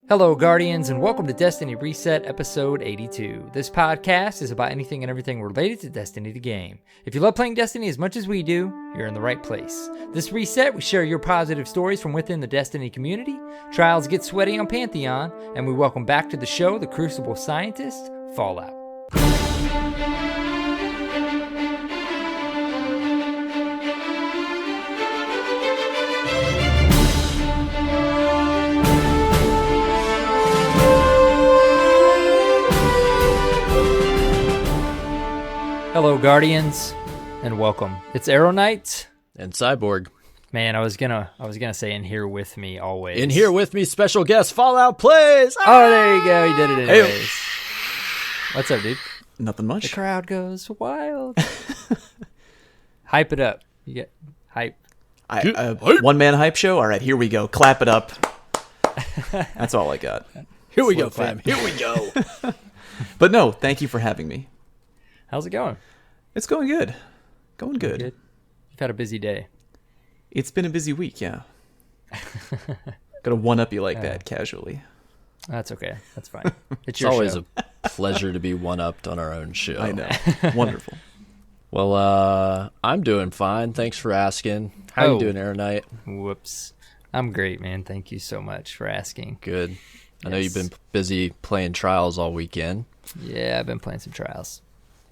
Hello, Guardians, and welcome to Destiny Reset, episode 82. This podcast is about anything and everything related to Destiny the game. If you love playing Destiny as much as we do, you're in the right place. This reset, we share your positive stories from within the Destiny community, trials get sweaty on Pantheon, and we welcome back to the show the Crucible Scientist, Fallout. Hello, Guardians, and welcome. It's Arrow Knight and Cyborg. Man, I was gonna say in here with me always. In here with me, special guest Fallout Plays. Oh, there you go. You did it anyways. Hey. What's up, dude? Nothing much. The crowd goes wild. Hype it up. You get hype. One-man hype show? All right, here we go. Clap it up. That's all I got. Here we go, fam. Here we go. But no, thank you for having me. How's it going? It's going good. Going good. You've had a busy day. It's been a busy week, yeah. Gonna one-up you like that casually. That's okay. That's fine. It's always show. A pleasure to be one-upped on our own show. I know. Wonderful. Well, I'm doing fine. Thanks for asking. How you doing, Arrow Knight? Whoops. I'm great, man. Thank you so much for asking. Good. Yes. I know you've been busy playing Trials all weekend. Yeah, I've been playing some Trials.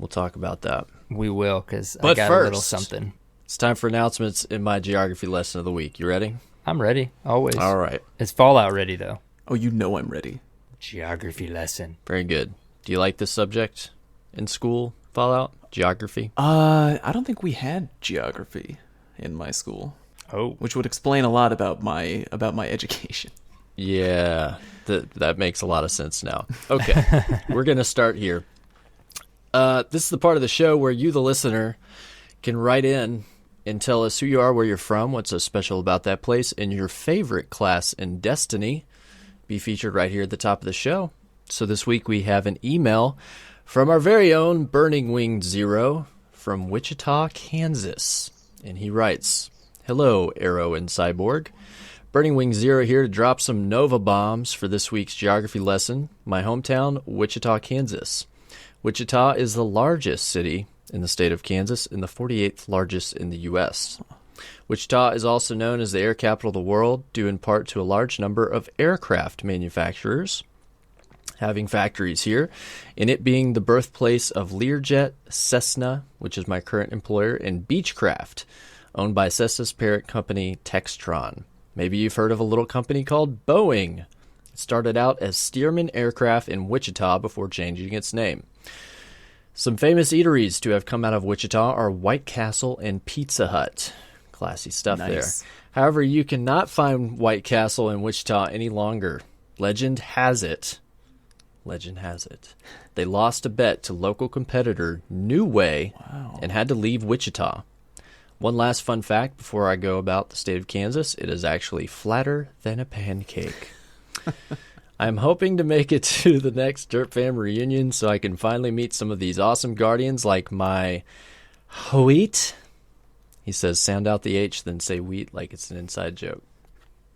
We'll talk about that. We will, because I got first, a little something. It's time for announcements in my geography lesson of the week. You ready? I'm ready, always. All right. It's Fallout ready, though. Oh, you know I'm ready. Geography lesson. Very good. Do you like this subject in school, Fallout? Geography? I don't think we had geography in my school. Oh. Which would explain a lot about my education. Yeah, that makes a lot of sense now. Okay, we're going to start here. This is the part of the show where you, the listener, can write in and tell us who you are, where you're from, what's so special about that place, and your favorite class in Destiny. Be featured right here at the top of the show. So this week we have an email from our very own Burning Winged Zero from Wichita, Kansas. And he writes, "Hello, Arrow and Cyborg. Burning Wing Zero here to drop some Nova bombs for this week's geography lesson. My hometown, Wichita, Kansas. Wichita is the largest city in the state of Kansas and the 48th largest in the U.S. Wichita is also known as the air capital of the world, due in part to a large number of aircraft manufacturers having factories here, and it being the birthplace of Learjet, Cessna, which is my current employer, and Beechcraft, owned by Cessna's parent company, Textron. Maybe you've heard of a little company called Boeing. It started out as Stearman Aircraft in Wichita before changing its name. Some famous eateries to have come out of Wichita are White Castle and Pizza Hut. Classy stuff there. However, you cannot find White Castle in Wichita any longer. Legend has it, they lost a bet to local competitor New Way and had to leave Wichita. One last fun fact before I go about the state of Kansas, it is actually flatter than a pancake. I'm hoping to make it to the next Dirt Fam reunion so I can finally meet some of these awesome Guardians like my wheat. He says, sound out the H, then say wheat like it's an inside joke.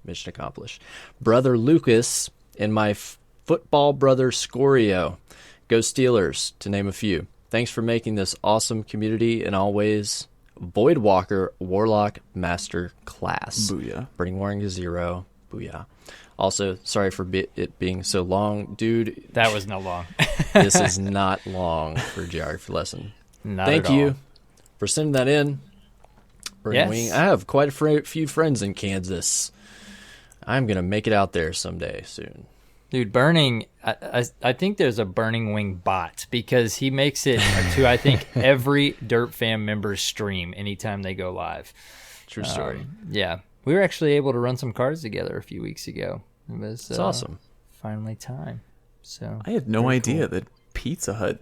Mission accomplished. Brother Lucas and my football brother Scorio. Go Steelers, to name a few. Thanks for making this awesome community and always Voidwalker Warlock Master Class. Booyah. Burning Warring Zero. Booyah. Also, sorry for it being so long. Dude. That was not long. This is not long for a geography lesson. Not Thank at all. you for sending that in. Yes. Wing. I have quite a few friends in Kansas. I'm going to make it out there someday soon. Dude, Burning, I think there's a Burning Wing bot because he makes it to, I think, every Dirt Fam member's stream anytime they go live. True story. Yeah. We were actually able to run some cards together a few weeks ago. It was awesome. Finally time. So I had no idea that Pizza Hut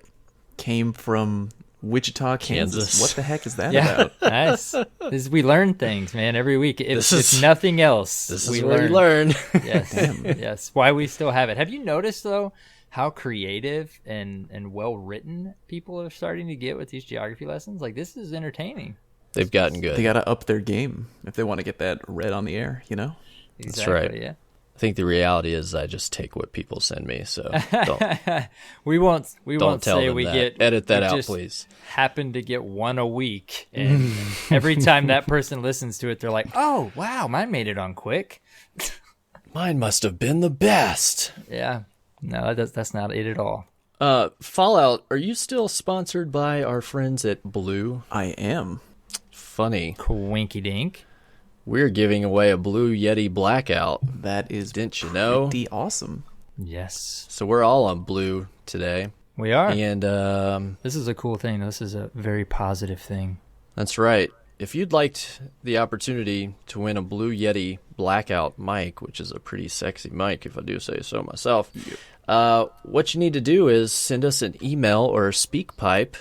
came from Wichita, Kansas. What the heck is that about? Nice. We learn things, man, every week. It's nothing else. This is where we learn. Yes. Yes. Why we still have it. Have you noticed, though, how creative and well-written people are starting to get with these geography lessons? Like, this is entertaining. They've gotten good. They got to up their game if they want to get that read on the air, you know? Exactly, That's right. Yeah. I think the reality is I just take what people send me. So we won't tell say them we that. get. Edit that we out, just please. Happen to get one a week, and every time that person listens to it, they're like, "Oh, wow, mine made it on quick." Mine must have been the best. Yeah, no, that's not it at all. Fallout, are you still sponsored by our friends at Blue? I am. Funny. Winky dink. We're giving away a Blue Yeti Blackout. That is Didn't you know? pretty awesome. Yes, So we're all on Blue today. we are. And This is a cool thing. This is a very positive thing. that's right. If you'd liked the opportunity to win a Blue Yeti Blackout mic, which is a pretty sexy mic if I do say so myself, what you need to do is send us an email or a speak pipe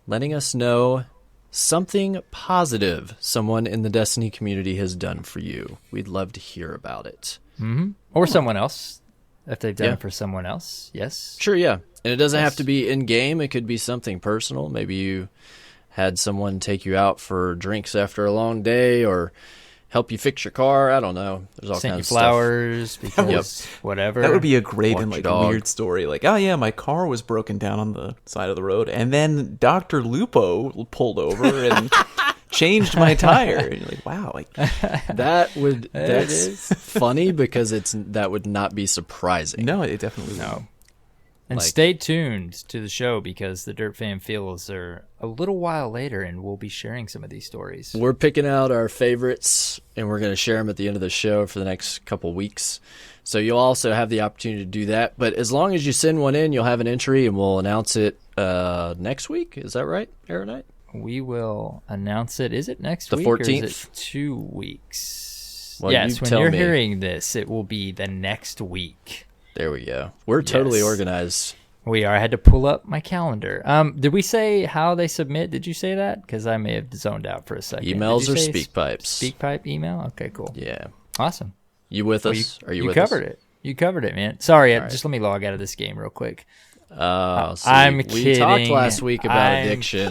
letting us know something positive someone in the Destiny community has done for you. We'd love to hear about it. Mm-hmm. Or someone else, if they've done it for someone else. Yes. Sure, yeah. And it doesn't have to be in-game. It could be something personal. Maybe you had someone take you out for drinks after a long day or help you fix your car. I don't know. There's all Sent kinds you of flowers because whatever. That would be a great and Watch like your dog. weird story. Like, oh yeah, my car was broken down on the side of the road, and then Dr. Lupo pulled over and changed my tire. And you're like, wow, like That's funny because that would not be surprising. no, it definitely No. And Like- stay tuned to the show because the Dirt Fan Feels are a little while later, and we'll be sharing some of these stories. We're picking out our favorites, and we're going to share them at the end of the show for the next couple weeks. So you'll also have the opportunity to do that. But as long as you send one in, you'll have an entry, and we'll announce it next week. Is that right, Aeronite? We will announce it. Is it next The week 14th? or is it 2 weeks? Well, yes, you when tell you're me. hearing this, it will be the next week. There we go. We're totally Yes. organized. We are. I had to pull up my calendar. Did we say how they submit? Did you say that? Because I may have zoned out for a second. Emails Did you or say speak pipes? Speak pipe email? Okay, cool. Yeah. Awesome. You with Well, us? Are you you with covered us? it. You covered it, man. Sorry, right. just let me log out of this game real quick. See, I'm we kidding. talked last week about I'm addiction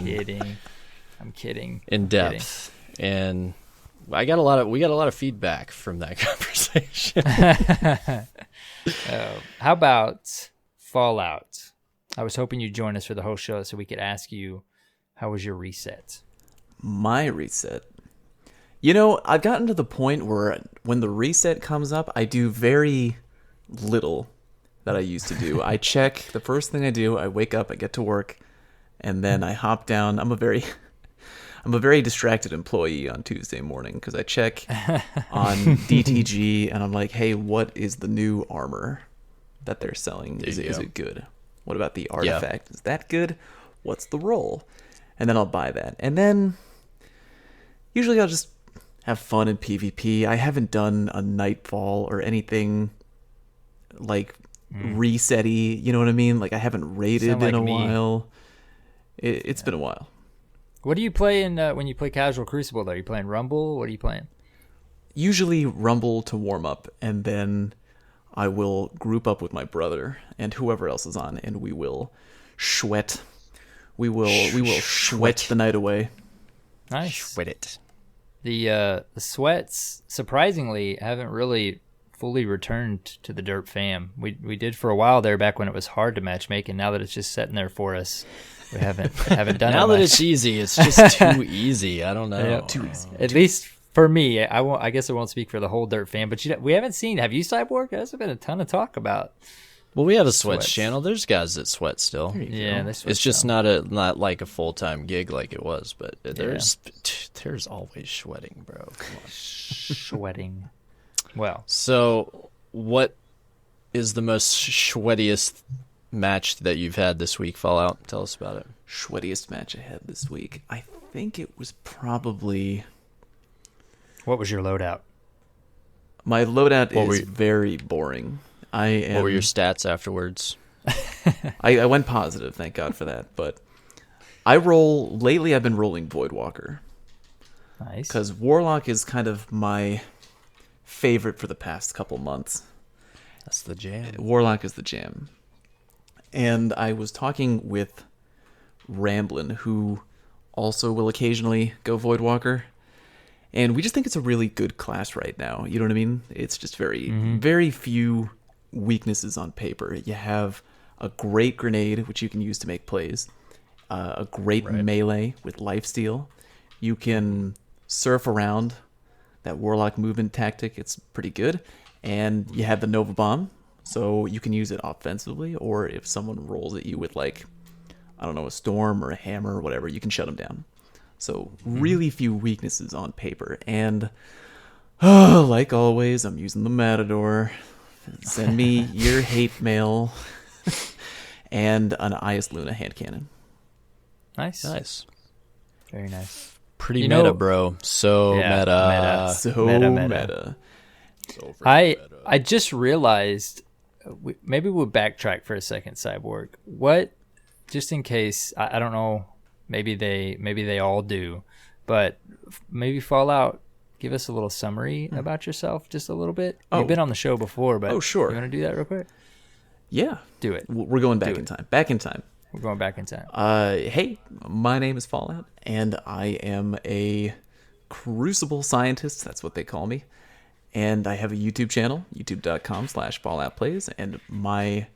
I'm kidding. in depth, and we got a lot of feedback from that conversation. How about Fallout? I was hoping you'd join us for the whole show so we could ask you, how was your reset? My reset. You know, I've gotten to the point where when the reset comes up, I do very little that I used to do. I check, the first thing I do, I wake up, I get to work, and then I hop down. I'm a very distracted employee on Tuesday morning because I check on DTG and I'm like, hey, what is the new armor that they're selling? Is you go. it good? What about the artifact? Is that good? What's the roll? And then I'll buy that. And then usually I'll just have fun in PvP. I haven't done a Nightfall or anything like reset-y, you know what I mean? Like I haven't raided Sound like in a me. while. It's been a while. What do you play in when you play Casual Crucible, though? Are you playing Rumble? What are you playing? Usually Rumble to warm up, and then I will group up with my brother and whoever else is on, and we will sweat. We will sweat the night away. Nice. Sweat it. The sweats, surprisingly, haven't really fully returned to the Dirt fam. We did for a while there back when it was hard to matchmake, and now that it's just sitting there for us, we haven't done it Now that much. it's easy, it's just too easy. I don't know. Yeah, too easy. At least for me, I guess I won't speak for the whole Dirt fam, but we haven't seen. Have you, Cyborg? There's been a ton of talk about. Well, we have a sweats Sweats. channel. There's guys that sweat still. Yeah, they sweat It's just some. not like a full-time gig like it was, but there's always sweating, bro. Come on. sweating. Well, So, what is the most sweatiest match that you've had this week, Fallout? Tell us about it. Sweatiest match I had this week. I think it was probably what was your loadout? my loadout What were is you- very boring. What were your stats afterwards? I went positive, thank God for that. But lately I've been rolling Voidwalker Nice. because Warlock is kind of my favorite for the past couple months. That's the jam. Warlock is the jam. And I was talking with Ramblin', who also will occasionally go Voidwalker. And we just think it's a really good class right now. You know what I mean? It's just very few weaknesses on paper. You have a great grenade, which you can use to make plays. A great melee with lifesteal. You can surf around that warlock movement tactic. It's pretty good. And you have the Nova Bomb, so you can use it offensively, or if someone rolls at you with, like, I don't know, a storm or a hammer or whatever, you can shut them down. So really few weaknesses on paper. And like always, I'm using the Matador. Send me your hate mail. And an Ias Luna hand cannon. Nice. Very nice. Pretty meta, bro. So meta. So meta. I just realized, maybe we'll backtrack for a second, Cyborg. What, just in case, I don't know, maybe they all do, but maybe Fallout, give us a little summary about yourself, just a little bit. You've been on the show before, but sure. You want to do that real quick? Yeah. Do it. We're going back in time. Back in time. We're going back in time. Hey, my name is Fallout, and I am a crucible scientist. That's what they call me. And I have a YouTube channel, youtube.com/FalloutPlays, and my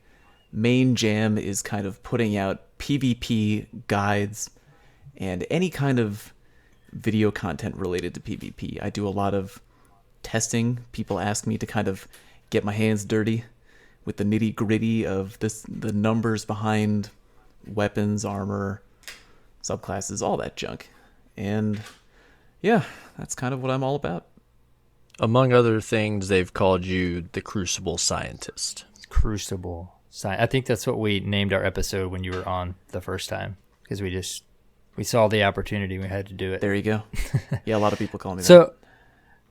main jam is kind of putting out PvP guides and any kind of video content related to PvP. I do a lot of testing. People ask me to kind of get my hands dirty with the nitty-gritty of the numbers behind weapons, armor, subclasses, all that junk. And yeah, that's kind of what I'm all about. Among other things, they've called you the Crucible Scientist. Crucible. I think that's what we named our episode when you were on the first time, because we saw the opportunity, we had to do it. There you go. Yeah, a lot of people call me that. So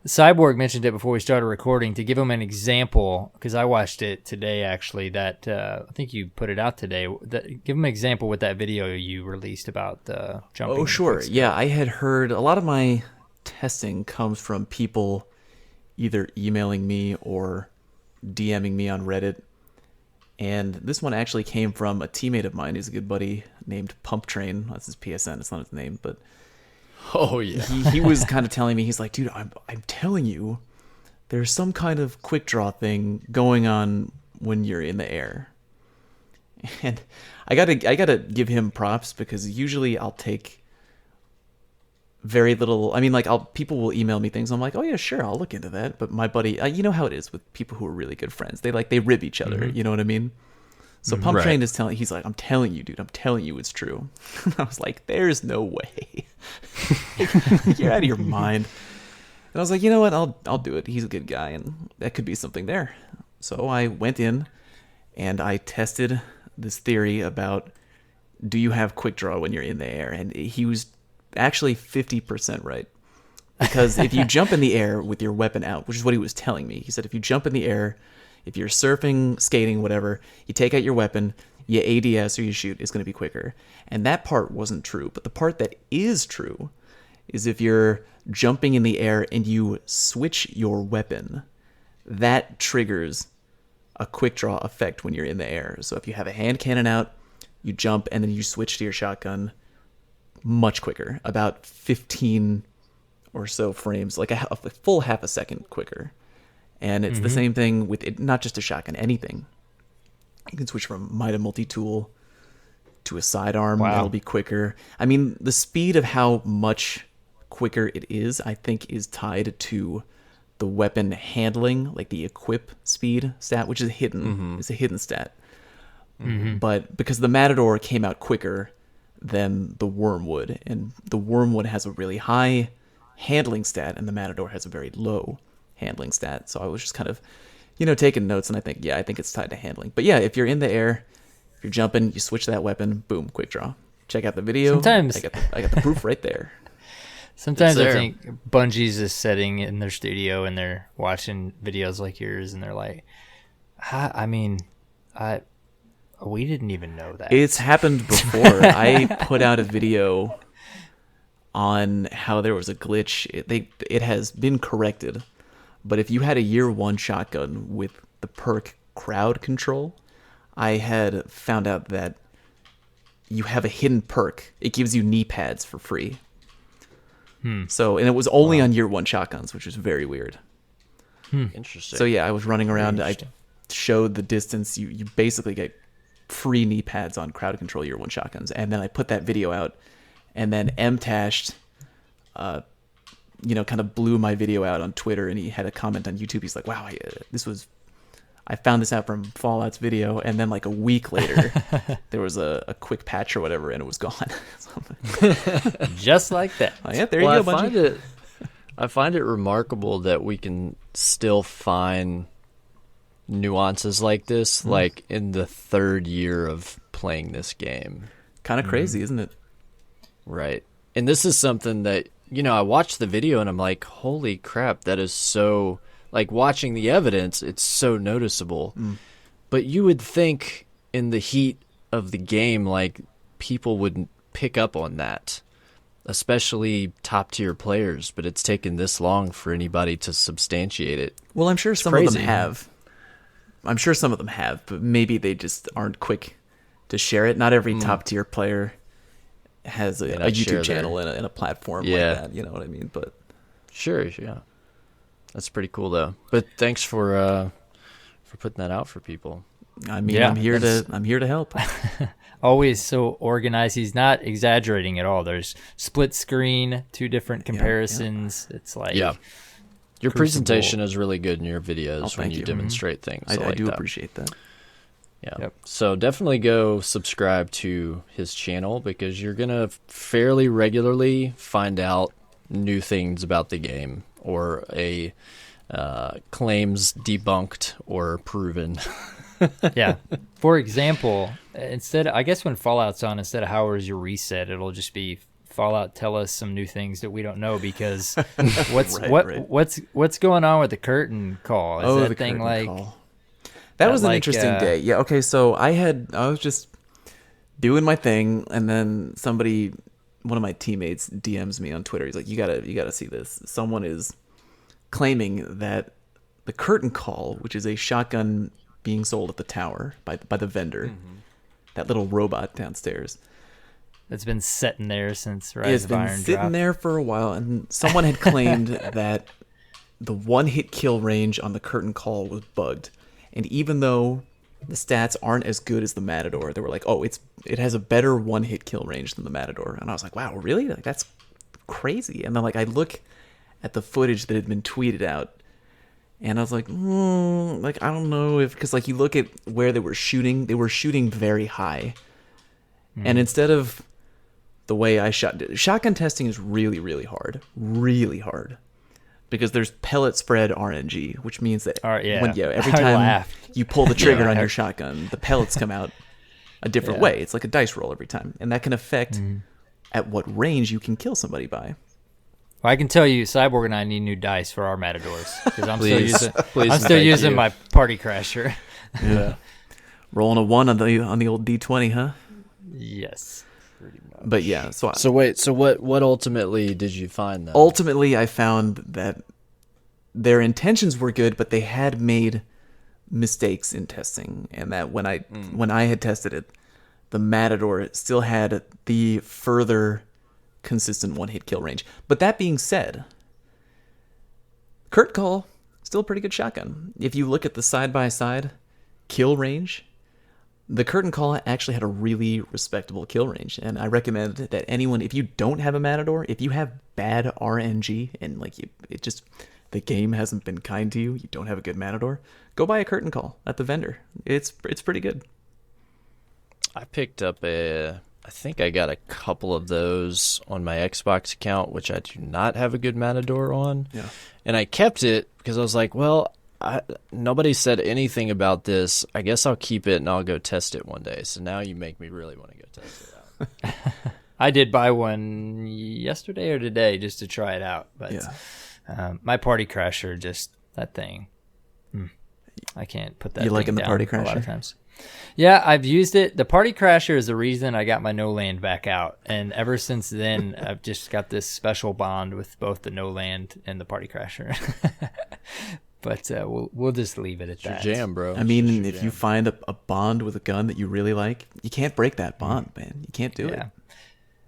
Cyborg mentioned it before we started recording, to give him an example, because I watched it today, actually, that I think you put it out today. Give him an example with that video you released about the jumping. Oh, sure. Yeah, I had heard a lot of my testing comes from people either emailing me or DMing me on Reddit. And this one actually came from a teammate of mine. He's a good buddy named Pump Train. That's his PSN. It's not his name, but oh yeah, he was kind of telling me, he's like, dude, I'm telling you, there's some kind of quick draw thing going on when you're in the air. And I gotta give him props, because usually I'll take very little. I mean, like, people will email me things. I'm like, oh yeah, sure, I'll look into that. But my buddy, you know how it is with people who are really good friends. They rib each other. You know what I mean? So Pump Train is he's like, I'm telling you, dude, I'm telling you it's true. I was like, there's no way. You're out of your mind. And I was like, you know what? I'll do it. He's a good guy, and that could be something there. So I went in and I tested this theory about, do you have quick draw when you're in the air? And he was actually 50% right. Because if you jump in the air with your weapon out, which is what he was telling me, he said if you jump in the air, if you're surfing, skating, whatever, you take out your weapon, you ADS or you shoot, it's going to be quicker. And that part wasn't true. But the part that is true is if you're jumping in the air and you switch your weapon, that triggers a quick draw effect when you're in the air. So if you have a hand cannon out, you jump and then you switch to your shotgun, much quicker, about 15 or so frames, like a full half a second quicker. And it's the same thing with it, not just a shotgun, anything. You can switch from might a multi-tool to a sidearm. Wow. That'll be quicker. I mean, the speed of how much quicker it is, I think, is tied to the weapon handling, like the equip speed stat, which is hidden. It's a hidden stat. But because the Matador came out quicker than the Wormwood, and the Wormwood has a really high handling stat, and the Matador has a very low handling stat. So I was just kind of, taking notes, and I think it's tied to handling. But yeah, if you're in the air, if you're jumping, you switch that weapon, boom, quick draw. Check out the video. Sometimes I got the proof right there. Sometimes I think Bungie's is sitting in their studio and they're watching videos like yours, and they're like, we didn't even know that. It's happened before. I put out a video on how there was a glitch. It has been corrected. But if you had a year one shotgun with the perk crowd control, I had found out that you have a hidden perk. It gives you knee pads for free. So, and it was only on year 1 shotguns, which was very weird. Interesting. So yeah, I was running around. I showed the distance. You basically get free knee pads on crowd control year 1 shotguns, and then I put that video out, and then Mtashed, kind of blew my video out on Twitter, and he had a comment on YouTube. He's like, "Wow, I found this out from Fallout's video," and then like a week later, there was a quick patch or whatever, and it was gone. Just like that. Oh, yeah, there you go, Bungie. I find it remarkable that we can still find nuances like this, like in the 3rd year of playing this game. Kind of crazy, isn't it? Right. And this is something that, I watched the video and I'm like, holy crap, that is so, like, watching the evidence, it's so noticeable. But you would think in the heat of the game, like, people wouldn't pick up on that, especially top-tier players, but it's taken this long for anybody to substantiate it. Well, I'm sure It's some crazy. of them have. I'm sure some of them have, but maybe they just aren't quick to share it. Not every top-tier player has a YouTube channel and a platform like that. You know what I mean? But Sure, yeah. That's pretty cool, though. But thanks for putting that out for people. I mean, Yeah, I'm here to help. Always so organized. He's not exaggerating at all. There's split screen, 2 different comparisons. It's like Yeah. Your Crucible. presentation is really good in your videos when thank you you. demonstrate things. I like do that. appreciate that. Yeah. Yep. So definitely go subscribe to his channel because you're going to fairly regularly find out new things about the game or claims debunked or proven. yeah. For example, I guess when Fallout's on, instead of how is your reset, it'll just be Fallout. Tell us some new things that we don't know because what's going on with the curtain call? Is that thing like? Call. That was an interesting day. Yeah. Okay. So I was just doing my thing, and then one of my teammates DMs me on Twitter. He's like, "You gotta see this. Someone is claiming that the curtain call, which is a shotgun being sold at the tower by the vendor, that little robot downstairs, It's been sitting there since Rise it's of been Iron sitting dropped. there for a while, and someone had claimed that the 1-hit kill range on the curtain call was bugged, and even though the stats aren't as good as the Matador, they were like, "Oh, it has a better 1-hit kill range than the Matador," and I was like, "Wow, really? Like that's crazy." And then like I look at the footage that had been tweeted out, and I was like, like I don't know if because like you look at where they were shooting very high, and instead of the way I shotgun testing is really, really hard, because there's pellet spread RNG, which means that every time you pull the trigger on your shotgun, the pellets come out a different way. It's like a dice roll every time, and that can affect at what range you can kill somebody by. Well, I can tell you, Cyborg and I need new dice for our Matadors because I'm Please, still using my Party Crasher. Yeah. Rolling a 1 on the old D20, huh? Yes. But yeah, so what ultimately did you find then? ultimately I found that their intentions were good, but they had made mistakes in testing, and that when I had tested it, the Matador still had the further consistent 1-hit kill range. But that being said, Kurt Call, still a pretty good shotgun. If you look at the side-by-side kill range, the Curtain Call actually had a really respectable kill range, and I recommend that anyone, if you don't have a Matador, if you have bad RNG and like the game hasn't been kind to you, you don't have a good Matador, go buy a Curtain Call at the vendor. It's pretty good. I picked up I think I got a couple of those on my Xbox account, which I do not have a good Matador on. Yeah. And I kept it because I was like, well, nobody said anything about this. I guess I'll keep it and I'll go test it one day. So now you make me really want to go test it out. I did buy one yesterday or today just to try it out. But my Party Crasher, just that thing. I can't put that You thing liking the down Party a lot of Crasher? times. Yeah, I've used it. The Party Crasher is the reason I got my No Land back out. And ever since then, I've just got this special bond with both the No Land and the Party Crasher. But we'll just leave it at that. Your jam, bro. I mean, if you find a bond with a gun that you really like, you can't break that bond, man. You can't do it.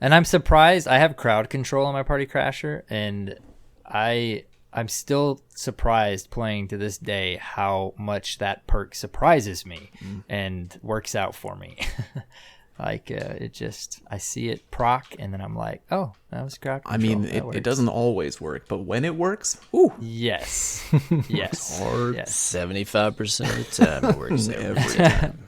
And I'm surprised. I have crowd control on my Party Crasher, and I'm still surprised playing to this day how much that perk surprises me and works out for me. Like it just, I see it proc, and then I'm like, oh, that was crowd control. I mean, it doesn't always work, but when it works, ooh. Yes. Yes. Or Yes. 75% of the time it works every time.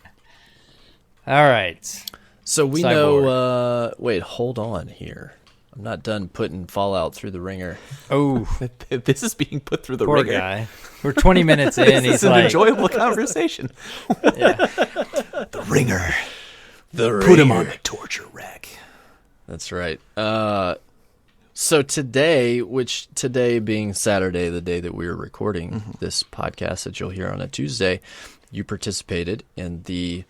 All right. So we Cyborg. know, wait, hold on here. I'm not done putting Fallout through the ringer. Oh, This is being put through the poor ringer. guy. We're 20 minutes in. This He's is an like, enjoyable conversation. yeah. The ringer. The Put him on the torture rack. That's right. So today being Saturday, the day that we were recording this podcast that you'll hear on a Tuesday, you participated in the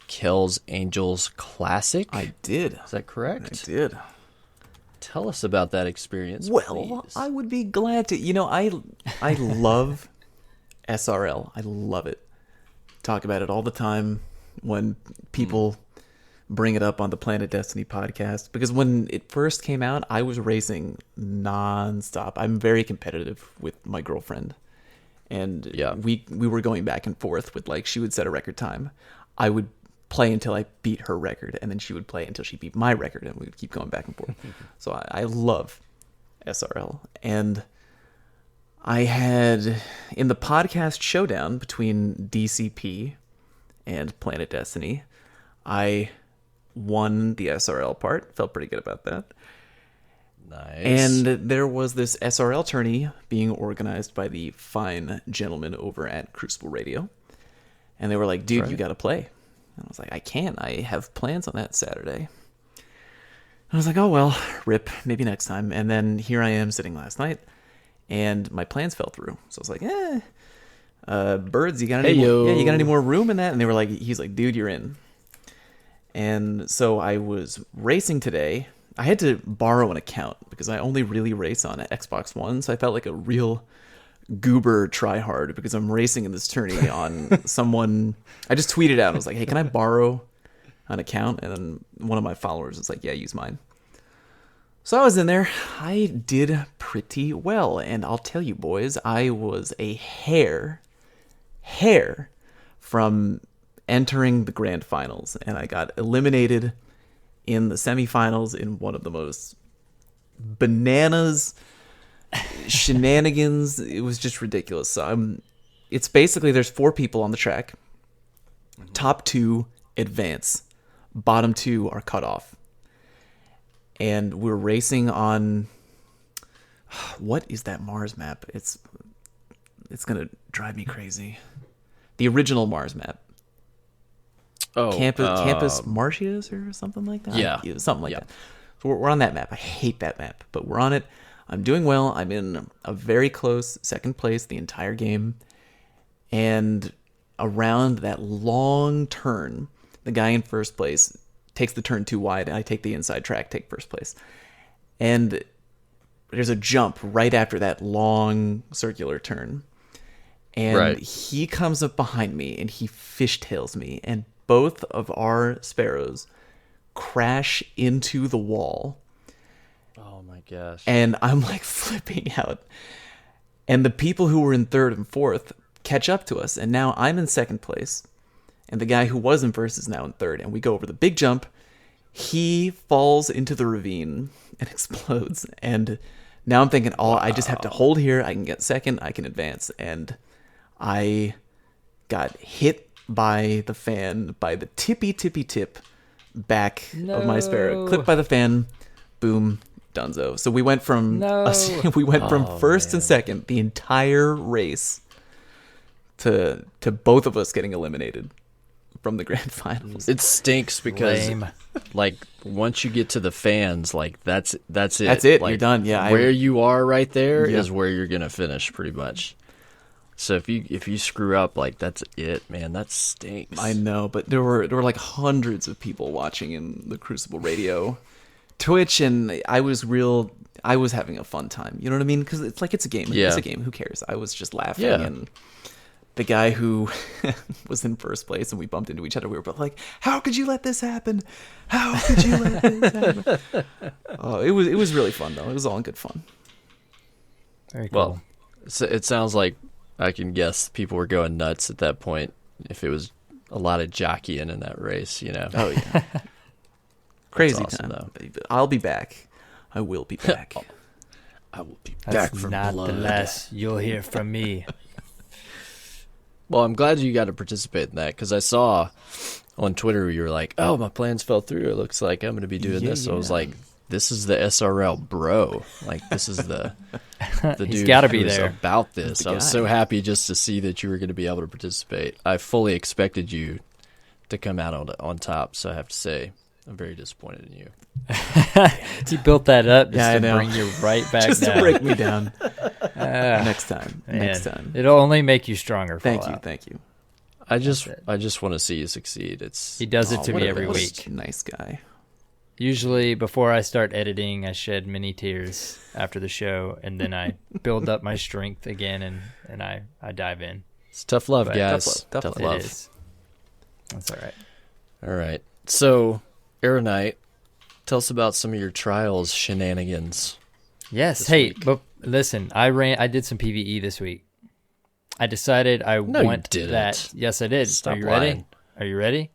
Kells Angels Classic. I did. Is that correct? I did. Tell us about that experience, Well, please. I would be glad to. You know, I love SRL. I love it. Talk about it all the time when people bring it up on the Planet Destiny podcast, because when it first came out, I was racing nonstop. I'm very competitive with my girlfriend, and we were going back and forth with, like, she would set a record time. I would play until I beat her record, and then she would play until she beat my record, and we would keep going back and forth. So I love SRL. And I had, in the podcast showdown between DCP and Planet Destiny, I won the SRL part. Felt pretty good about that. Nice. And there was this SRL tourney being organized by the fine gentlemen over at Crucible Radio. And they were like, dude, you got to play. And I was like, I can't. I have plans on that Saturday. I was like, oh, well, rip. Maybe next time. And then here I am sitting last night, and my plans fell through. So I was like, Birds, you got any more room in that? And they were like, he's like, dude, you're in. And so I was racing today. I had to borrow an account because I only really race on Xbox One. So I felt like a real goober tryhard because I'm racing in this tourney on someone. I just tweeted out. I was like, hey, can I borrow an account? And then one of my followers was like, yeah, use mine. So I was in there. I did pretty well. And I'll tell you, boys, I was a hair from entering the grand finals, and I got eliminated in the semifinals in one of the most bananas shenanigans. It was just ridiculous. So it's basically, there's 4 people on the track. Top 2 advance, bottom 2 are cut off, and we're racing on, what is that Mars map? It's gonna drive me crazy. The original Mars map. Oh, Campus Martius or something like that? Yeah. Something like that. So we're on that map. I hate that map, but we're on it. I'm doing well. I'm in a very close second place the entire game. And around that long turn, the guy in first place takes the turn too wide, and I take the inside track, take first place. And there's a jump right after that long circular turn. And he comes up behind me, and he fishtails me, and both of our sparrows crash into the wall. Oh my gosh. And I'm like flipping out. And the people who were in third and fourth catch up to us. And now I'm in second place. And the guy who was in first is now in third. And we go over the big jump. He falls into the ravine and explodes. And now I'm thinking, I just have to hold here. I can get second. I can advance. And I got hit by the fan, by the tippy tip back of my sparrow. Clipped by the fan. Boom. Dunzo. So we went from first and second the entire race to both of us getting eliminated from the grand finals. It stinks because like once you get to the fans, like that's it. That's it. Like, you're done. Yeah. Where you are right there is where you're gonna finish pretty much. So if you screw up, like that's it, man. That stinks. I know, but there were like hundreds of people watching in the Crucible Radio Twitch, and I was having a fun time. You know what I mean? Because it's a game. Yeah. It's a game. Who cares? I was just laughing, and the guy who was in first place and we bumped into each other. We were both like, "How could you let this happen? How could you let this happen?" Oh, it was really fun though. It was all in good fun. Very cool. Well, it sounds like I can guess people were going nuts at that point if it was a lot of jockeying in that race, you know. Oh yeah, crazy awesome, time. I'll be back. I will be back. I will be That's back from not blood. the last you'll hear from me. Well, I'm glad you got to participate in that because I saw on Twitter you were like, "Oh, my plans fell through. It looks like I'm going to be doing this." So I was like, "This is the SRL bro. Like, this is the dude He's got to be who is there about this." I was so happy just to see that you were going to be able to participate. I fully expected you to come out on top. So I have to say, I'm very disappointed in you. You built that up just I to know. bring you right back Just down. to break me down. Next time. Next Man, time. It'll only make you stronger. Thank Fallout. you. I just it. want to see you succeed. It's He does it to what me a- every what a week. Nice guy. Usually, before I start editing, I shed many tears after the show, and then I build up my strength again, and I dive in. It's tough love, But- guys. Tough Tough love. love. It is. That's all right. All right. So, Aeronite, tell us about some of your trials shenanigans. Yes. This Hey, week. but listen, I did some PvE this week. I decided I No, you want didn't. that. Yes, I did. Stop Are you lying. ready? Are you ready?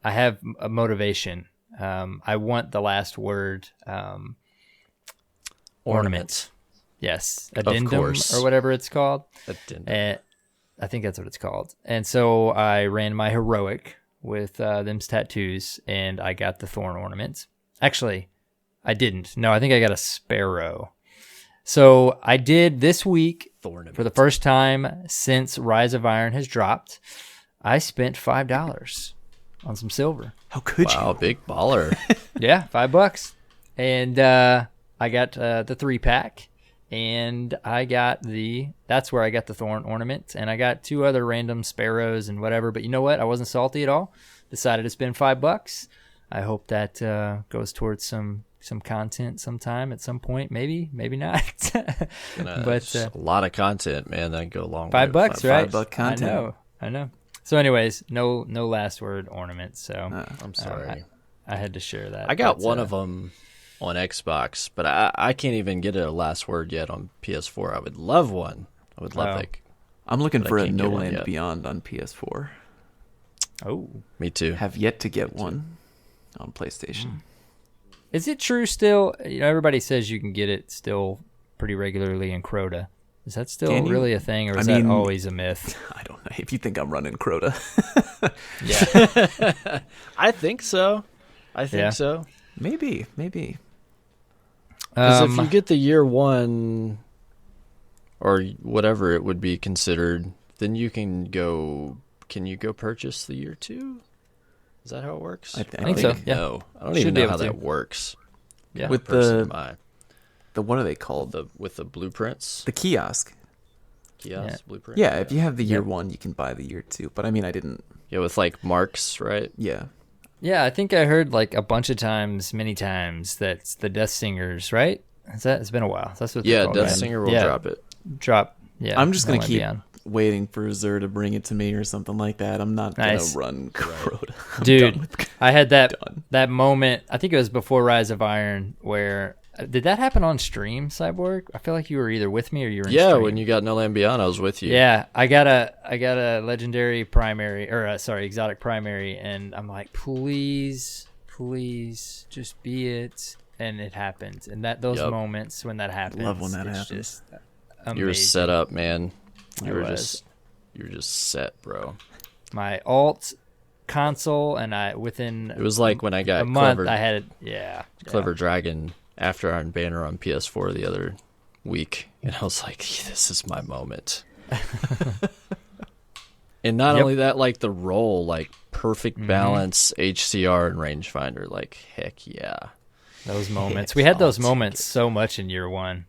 I have a motivation. I want the last word ornament. Yes, addendum course. or whatever it's called. Addendum. I think that's what it's called. And so I ran my heroic with them's tattoos, and I got the thorn ornament. Actually, I didn't. No, I think I got a sparrow. So I did this week Thornament. for the first time since Rise of Iron has dropped. I spent $5 on some silver. How could Wow, you? big baller. Yeah, $5. And I got the 3-pack, and I got that's where I got the thorn ornament, and I got 2 other random sparrows and whatever. But you know what? I wasn't salty at all. Decided to spend $5. I hope that goes towards some content sometime at some point. Maybe not. But It's a lot of content, man. That can go a long way. $5, right? $5 content. I know. So, anyways, no last word ornament. So I'm sorry. I had to share that. I got But, one of them on Xbox, but I can't even get a last word yet on PS4. I would love one. I would love Oh. like. I'm looking But I for a can't No get one Land yet. Beyond on PS4. Oh, Me too. Have yet to get one on PlayStation. is it true still? You know, everybody says you can get it still pretty regularly in Crota. Is that still Can you? really a thing, or is I that mean- always a myth? I don't know if you think I'm running Crota. Yeah. I think so. I think Yeah. so. Maybe. Because if you get the year 1 or whatever it would be considered, then you can go. Can you go purchase the year 2? Is that how it works? I think so, yeah. No, I don't Should even be know able how to. that works. Yeah. With Person the am I. what are they called? with the blueprints, The kiosk. kiosk Yeah. blueprints. Yeah, if you have the year Yep. 1, you can buy the year 2. But I mean, I didn't. Yeah, with like marks, right? Yeah. Yeah, I think I heard like a bunch of times, many times, that's the Death Singers, right? It's been a while. That's what they're Yeah, called, Death right? Singer will Yeah, drop it. Drop. Yeah. I'm just going No to Land keep Beyond. waiting for Zer to bring it to me or something like that. I'm not going Nice. to run Crota. I'm Dude, done with- I had Done. that moment. I think it was before Rise of Iron, where did that happen on stream, Cyborg? I feel like you were either with me or you were. In Yeah, stream. when you got No Land Beyond, I was with you. Yeah, I got a legendary primary, or exotic primary, and I'm like, please, just be it, and it happened. And those Yep. moments when that happens, Love when that it's happens. just amazing. You were set up, man. I You were was. just set, bro. My alt console, and within It was like when I a got month Clever, I had it. Yeah, Clever Dragon After Iron Banner on PS4 the other week, and I was like, this is my moment. And not Yep. only that, like the roll, like perfect Mm-hmm. balance, HCR and rangefinder, like heck yeah. Those moments. It's We had those awesome. moments so much in year 1.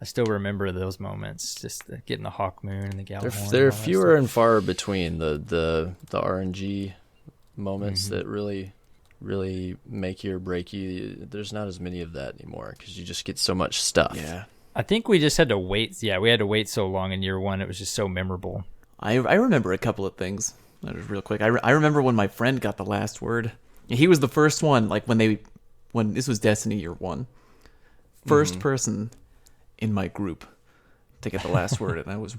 I still remember those moments, just getting the Hawk Moon and the Gallahorn. They're and all that fewer stuff. and far between the RNG moments Mm-hmm. that really make you or break you. There's not as many of that anymore because you just get so much stuff. Yeah. I think we just had to wait. Yeah, we had to wait so long in year 1. It was just so memorable. I remember a couple of things. Just real quick. I remember when my friend got the last word. He was the first one. Like when this was Destiny year 1, first person in my group to get the last word, and I was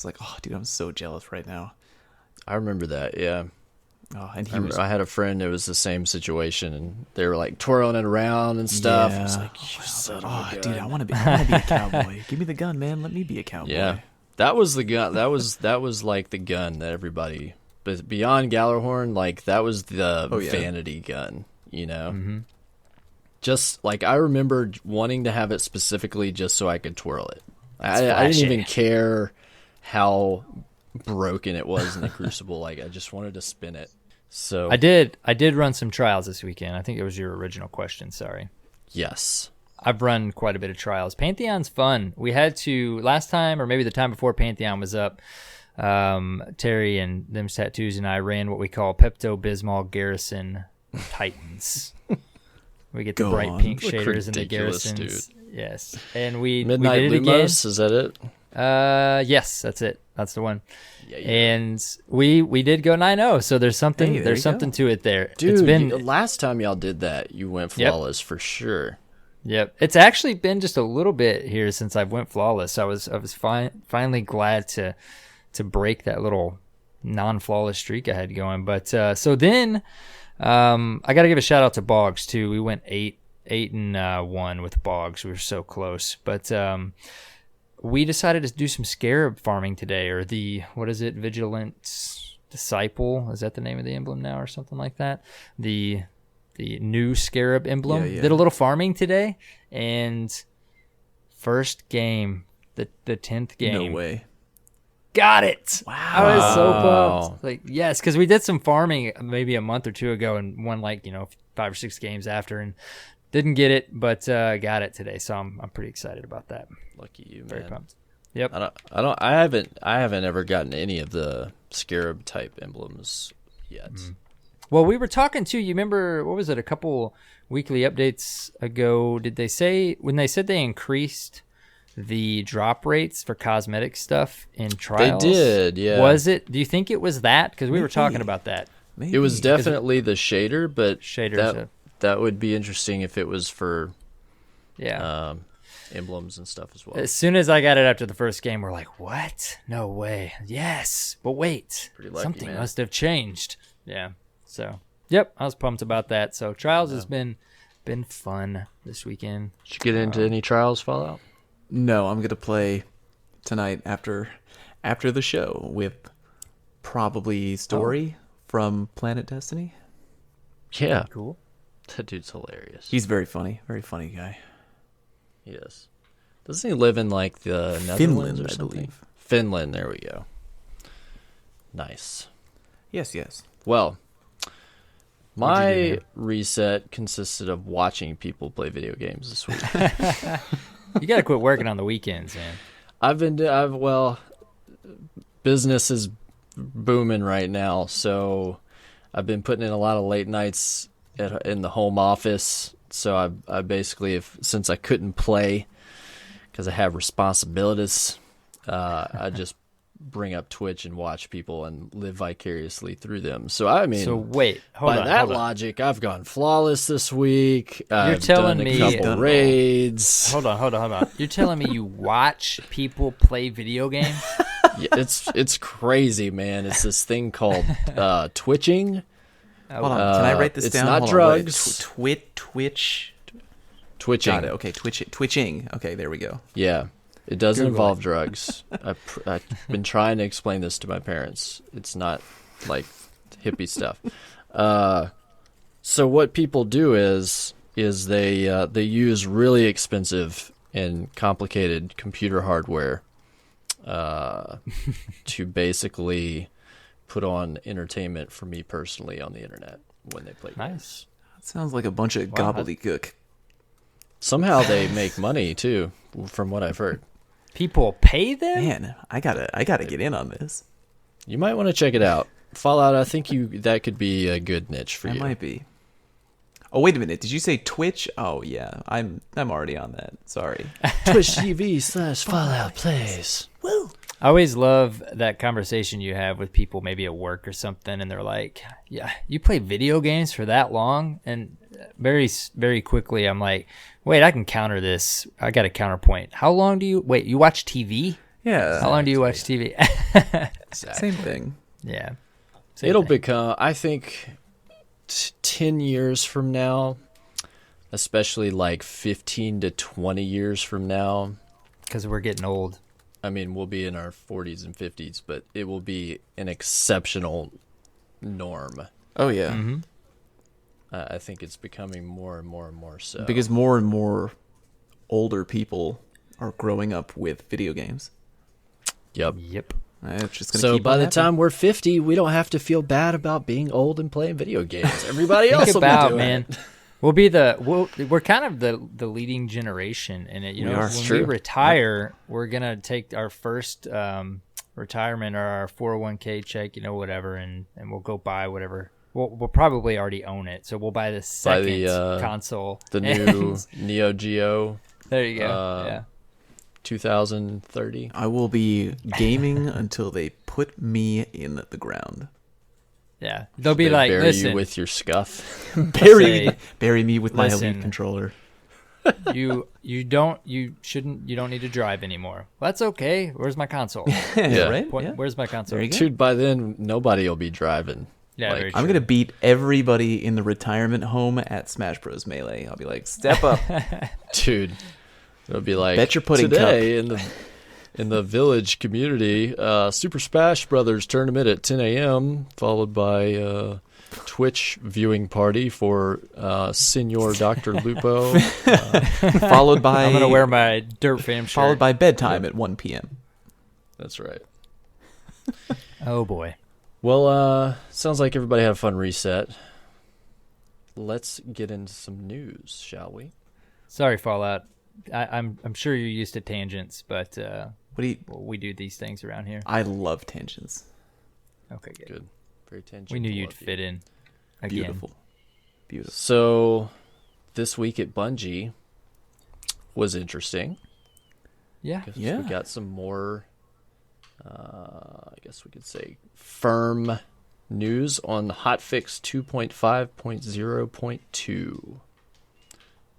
like, oh, dude, I'm so jealous right now. I remember that. Yeah. Oh, and I had a friend. It was the same situation, and they were like twirling it around and stuff. I was like, you son of a gun. Dude, I want to be a cowboy. Give me the gun, man. Let me be a cowboy. Yeah, that was the gun. That was like the gun that everybody. But beyond Gallarhorn, like that was the vanity gun. You know. Mm-hmm. Just like I remember wanting to have it specifically just so I could twirl it. I didn't even care how broken it was in the Crucible. Like I just wanted to spin it. So I did run some trials this weekend. I think it was your original question. Sorry. Yes. I've run quite a bit of trials. Pantheon's fun. We had to last time, or maybe the time before Pantheon was up. Terry and them tattoos and I ran what we call Pepto-Bismol Garrison Titans. We get the bright pink shaders in the garrisons. Dude. Yes, and we Midnight we did it Lumos, again. Is that it? Yes, that's it. That's the one. Yeah. And we did go 9-0, so there's something to it there. Dude, it's been last time y'all did that, you went flawless for sure. Yep. It's actually been just a little bit here since I went flawless. I was finally glad to break that little non-flawless streak I had going. But so then I got to give a shout out to Boggs too. We went 8-1 with Boggs. We were so close. But we decided to do some scarab farming today, or Vigilant Disciple. Is that the name of the emblem now, or something like that? The new scarab emblem. Yeah. Did a little farming today, and first game, the 10th game. No way. Got it. Wow. I was so pumped. Like, yes, because we did some farming maybe a month or two ago and won 5 or 6 games after and didn't get it, but got it today. So I'm pretty excited about that. Lucky you, man. Very pumped. Yep. I haven't ever gotten any of the scarab type emblems yet. Mm. Well, we were talking too. You remember, what was it, a couple weekly updates ago? Did they say, when they said they increased the drop rates for cosmetic stuff in trials? They did, yeah. Was it? Do you think it was that? Because we were talking about that. Maybe. It was definitely the shader, but Shaders, that would be interesting if it was for emblems and stuff as well. As soon as I got it after the first game, we're like, what? No way. Yes, but wait. Pretty lucky, something man. must have changed. Yeah. So, yep, I was pumped about that. So, trials has been fun this weekend. Did you get into any trials, Fallout? No, I'm gonna play tonight after the show with probably Story from Planet Destiny. Yeah. Cool. That dude's hilarious. He's very funny guy. He is. Doesn't he live in like the Netherlands Finland, or I something? believe. Finland, there we go. Nice. Yes. Well, What'd my you do, reset consisted of watching people play video games this week. You got to quit working on the weekends, man. Business is booming right now, so I've been putting in a lot of late nights in the home office. So I basically, since I couldn't play because I have responsibilities, I just bring up Twitch and watch people and live vicariously through them. So I mean, wait, hold by on, that logic, I've gone flawless this week. You're I've telling done a me couple raids. Hold on. You're telling me you watch people play video games? Yeah, it's crazy, man. It's this thing called twitching. Hold on, can I write this it's down? not Hold drugs. On, Twitching. Twitching. Got it. Okay, twitching. Okay, there we go. Yeah, it doesn't Google involve drugs. I've been trying to explain this to my parents. It's not like hippie stuff. So what people do is they use really expensive and complicated computer hardware to basically put on entertainment for me personally on the internet when they play games. Nice. That sounds like a bunch of gobbledygook. Somehow they make money too, from what I've heard. People pay them? Man, I gotta get in on this. You might want to check it out. Fallout, I think that could be a good niche for That you. might be. Oh, wait a minute. Did you say Twitch? Oh, yeah. I'm already on that. Sorry. Twitch TV /Fallout Plays. Woo! I always love that conversation you have with people maybe at work or something, and they're like, yeah, you play video games for that long? And very, very quickly, I'm like, wait, I can counter this. I got a counterpoint. How long do you, wait, you watch TV? Yeah. How long do you watch TV? Same thing. Yeah. Same It'll thing. become, I think, 10 years from now, especially like 15 to 20 years from now. Because we're getting old. I mean, we'll be in our 40s and 50s, but it will be an exceptional norm. Oh, yeah. Mm-hmm. I think it's becoming more and more and more so. Because more and more older people are growing up with video games. Yep. Yep. It's just gonna So keep by on the happening. time we're 50, we don't have to feel bad about being old and playing video games. Everybody else Think will be about, doing man. it. We'll be we're kind of the leading generation in it. You We know, are. when It's we true. retire, we're gonna take our first retirement or our 401k check, you know, whatever, and we'll go buy whatever. We'll probably already own it, so we'll buy the second console, The and- new Neo Geo There you go. Yeah. 2030. I will be gaming until they put me in the ground. Yeah. They'll be They like, bury listen, you with your scuff. Bury me with my listen. Elite controller. you don't need to drive anymore. Well, that's okay. Where's my console? Yeah. Right? What, Yeah. Where's my console? There you go. Dude, by then, nobody will be driving. Yeah, Like, very I'm true. gonna beat everybody in the retirement home at Smash Bros. Melee. I'll be like, step up. Dude, it'll be like, Bet you're putting today in the village community, Super Smash Brothers tournament at 10 a.m., followed by Twitch viewing party for Senor Dr. Lupo. Followed by I'm gonna wear my Dirt Fam shirt. followed by bedtime at 1 p.m. That's right. Oh boy. Well, sounds like everybody had a fun reset. Let's get into some news, shall we? Sorry, Fallout. I'm sure you're used to tangents, but What do you? we do these things around here. I love tangents. Okay, good. Good. Very tangential. We knew you'd of you. fit in. Again. Beautiful. Beautiful. So, this week at Bungie was interesting. Yeah. Guess Yeah. we got some more, I guess we could say, firm news on the hotfix 2.5.0.2,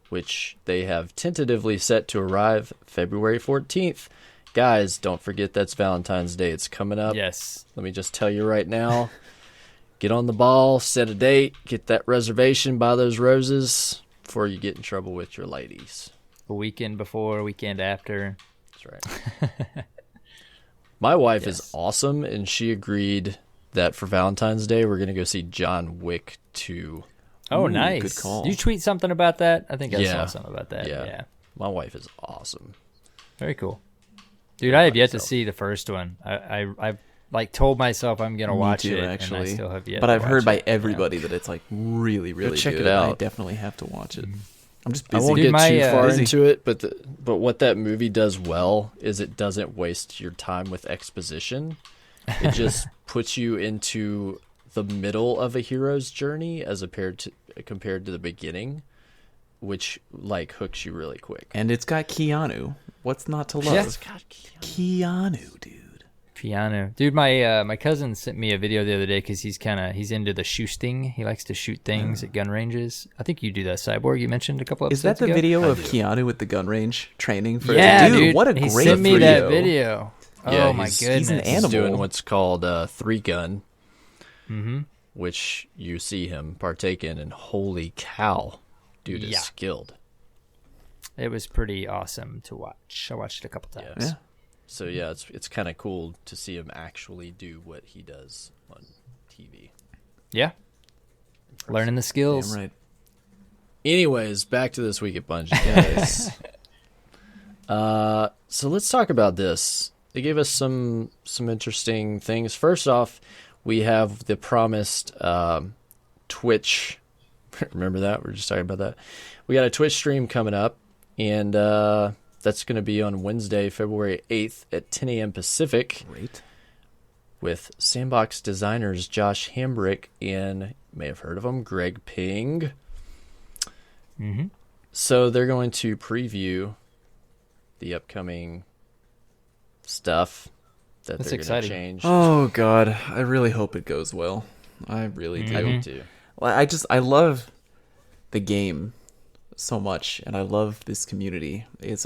which they have tentatively set to arrive February 14th. Guys, don't forget that's Valentine's Day. It's coming up. Yes. Let me just tell you right now. Get on the ball, set a date, get that reservation, buy those roses before you get in trouble with your ladies. A weekend before, a weekend after. That's right. My wife Yes. is awesome, and she agreed that for Valentine's Day, we're going to go see John Wick 2. Oh, Ooh, nice. good call. Did you tweet something about that? I think I Yeah. saw something about that. Yeah. Yeah. My wife is awesome. Very cool. Dude, I have yet to myself. see the first one. I've like told myself I'm gonna Me watch too, it, actually. and I still have yet. But to I've heard watch by it. everybody that it's like really, really check good. it out. I definitely have to watch it. I'm just I busy. won't Dude, get my, too far busy. into it, but what that movie does well is it doesn't waste your time with exposition. It just puts you into the middle of a hero's journey as compared to the beginning, which like hooks you really quick. And it's got Keanu. What's not to love? Yeah. Keanu, dude. Piano, dude. My cousin sent me a video the other day because he's into the shooting. He likes to shoot things at gun ranges. I think you do that, Cyborg. You mentioned a couple Is episodes that the ago. video of Keanu with the gun range training for? Yeah, dude, what a he great sent me video. that video. Yeah, Oh my he's goodness. an He's animal. doing what's called three gun, Mm-hmm. which you see him partake in, and holy cow, dude is Yeah. skilled. It was pretty awesome to watch. I watched it a couple times. Yes. Yeah. So yeah, it's kind of cool to see him actually do what he does on TV. Yeah. Learning the skills. Damn right. Anyways, back to this week at Bungie, guys. So let's talk about this. They gave us some interesting things. First off, we have the promised Twitch. Remember that? We are just talking about that. We got a Twitch stream coming up, and that's going to be on Wednesday, February 8th at 10 a.m. Pacific Great. with Sandbox designers Josh Hambrick and, you may have heard of him, Greg Ping. Mm-hmm. So they're going to preview the upcoming stuff that That's they're going to exciting. change. Oh God, I really hope it goes well. I really do. I do too. Well, I love the game so much, and I love this community. It's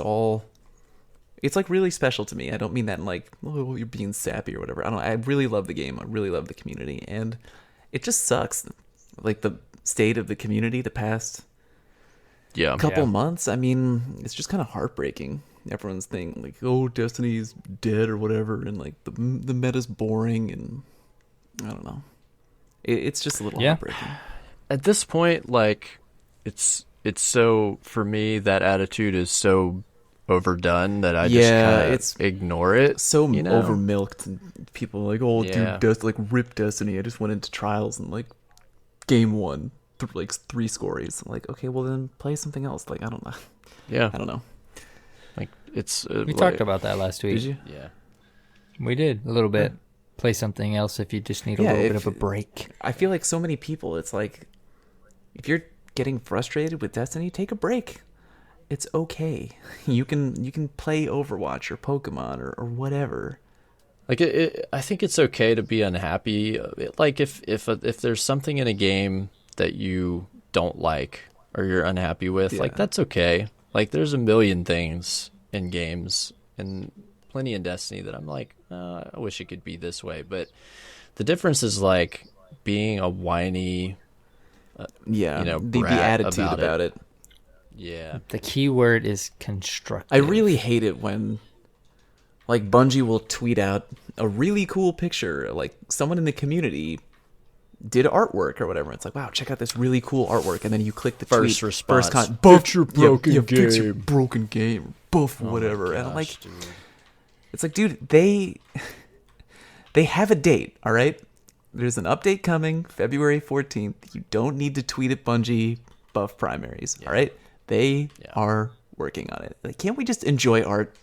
like really special to me. I don't mean that in like, oh, you're being sappy or whatever. I don't. I really love the game. I really love the community, and it just sucks, like the state of the community the past Yeah. couple months. I mean, it's just kind of heartbreaking. Everyone's thing like, oh, Destiny's dead or whatever, and like the meta's boring, and I don't know. It's just a little heartbreaking. At this point, like, it's so, for me, that attitude is so overdone that I just kind of ignore it. So you know? over milked, and people are like, oh, dude, like rip Destiny. I just went into trials and like game one, like 3 scories. I'm like, okay, well then play something else. Like, I don't know. Yeah. I don't know. Like, it's We talked about that last week. Did you? Yeah. We did a little bit. Play something else if you just need a little bit of a break. I feel like so many people, it's like, if you're getting frustrated with Destiny, take a break. It's okay. You can play Overwatch or Pokemon or whatever. Like, I think it's okay to be unhappy. Like, if there's something in a game that you don't like or you're unhappy with, like, that's okay. Like, there's a million things in games and plenty in Destiny that I'm like, I wish it could be this way. But the difference is, like, being a whiny, the attitude about it. Yeah. The key word is constructive. I really hate it when, like, Bungie will tweet out a really cool picture, like someone in the community did artwork or whatever. It's like, wow, check out this really cool artwork, and then you click the First tweet, response. fix your broken fix your game. broken game, buff whatever. Gosh, and I'm like, dude. it's like, dude, they have a date, all right? There's an update coming, February 14th. You don't need to tweet at Bungie buff primaries, all right? They are working on it. Like, can't we just enjoy art?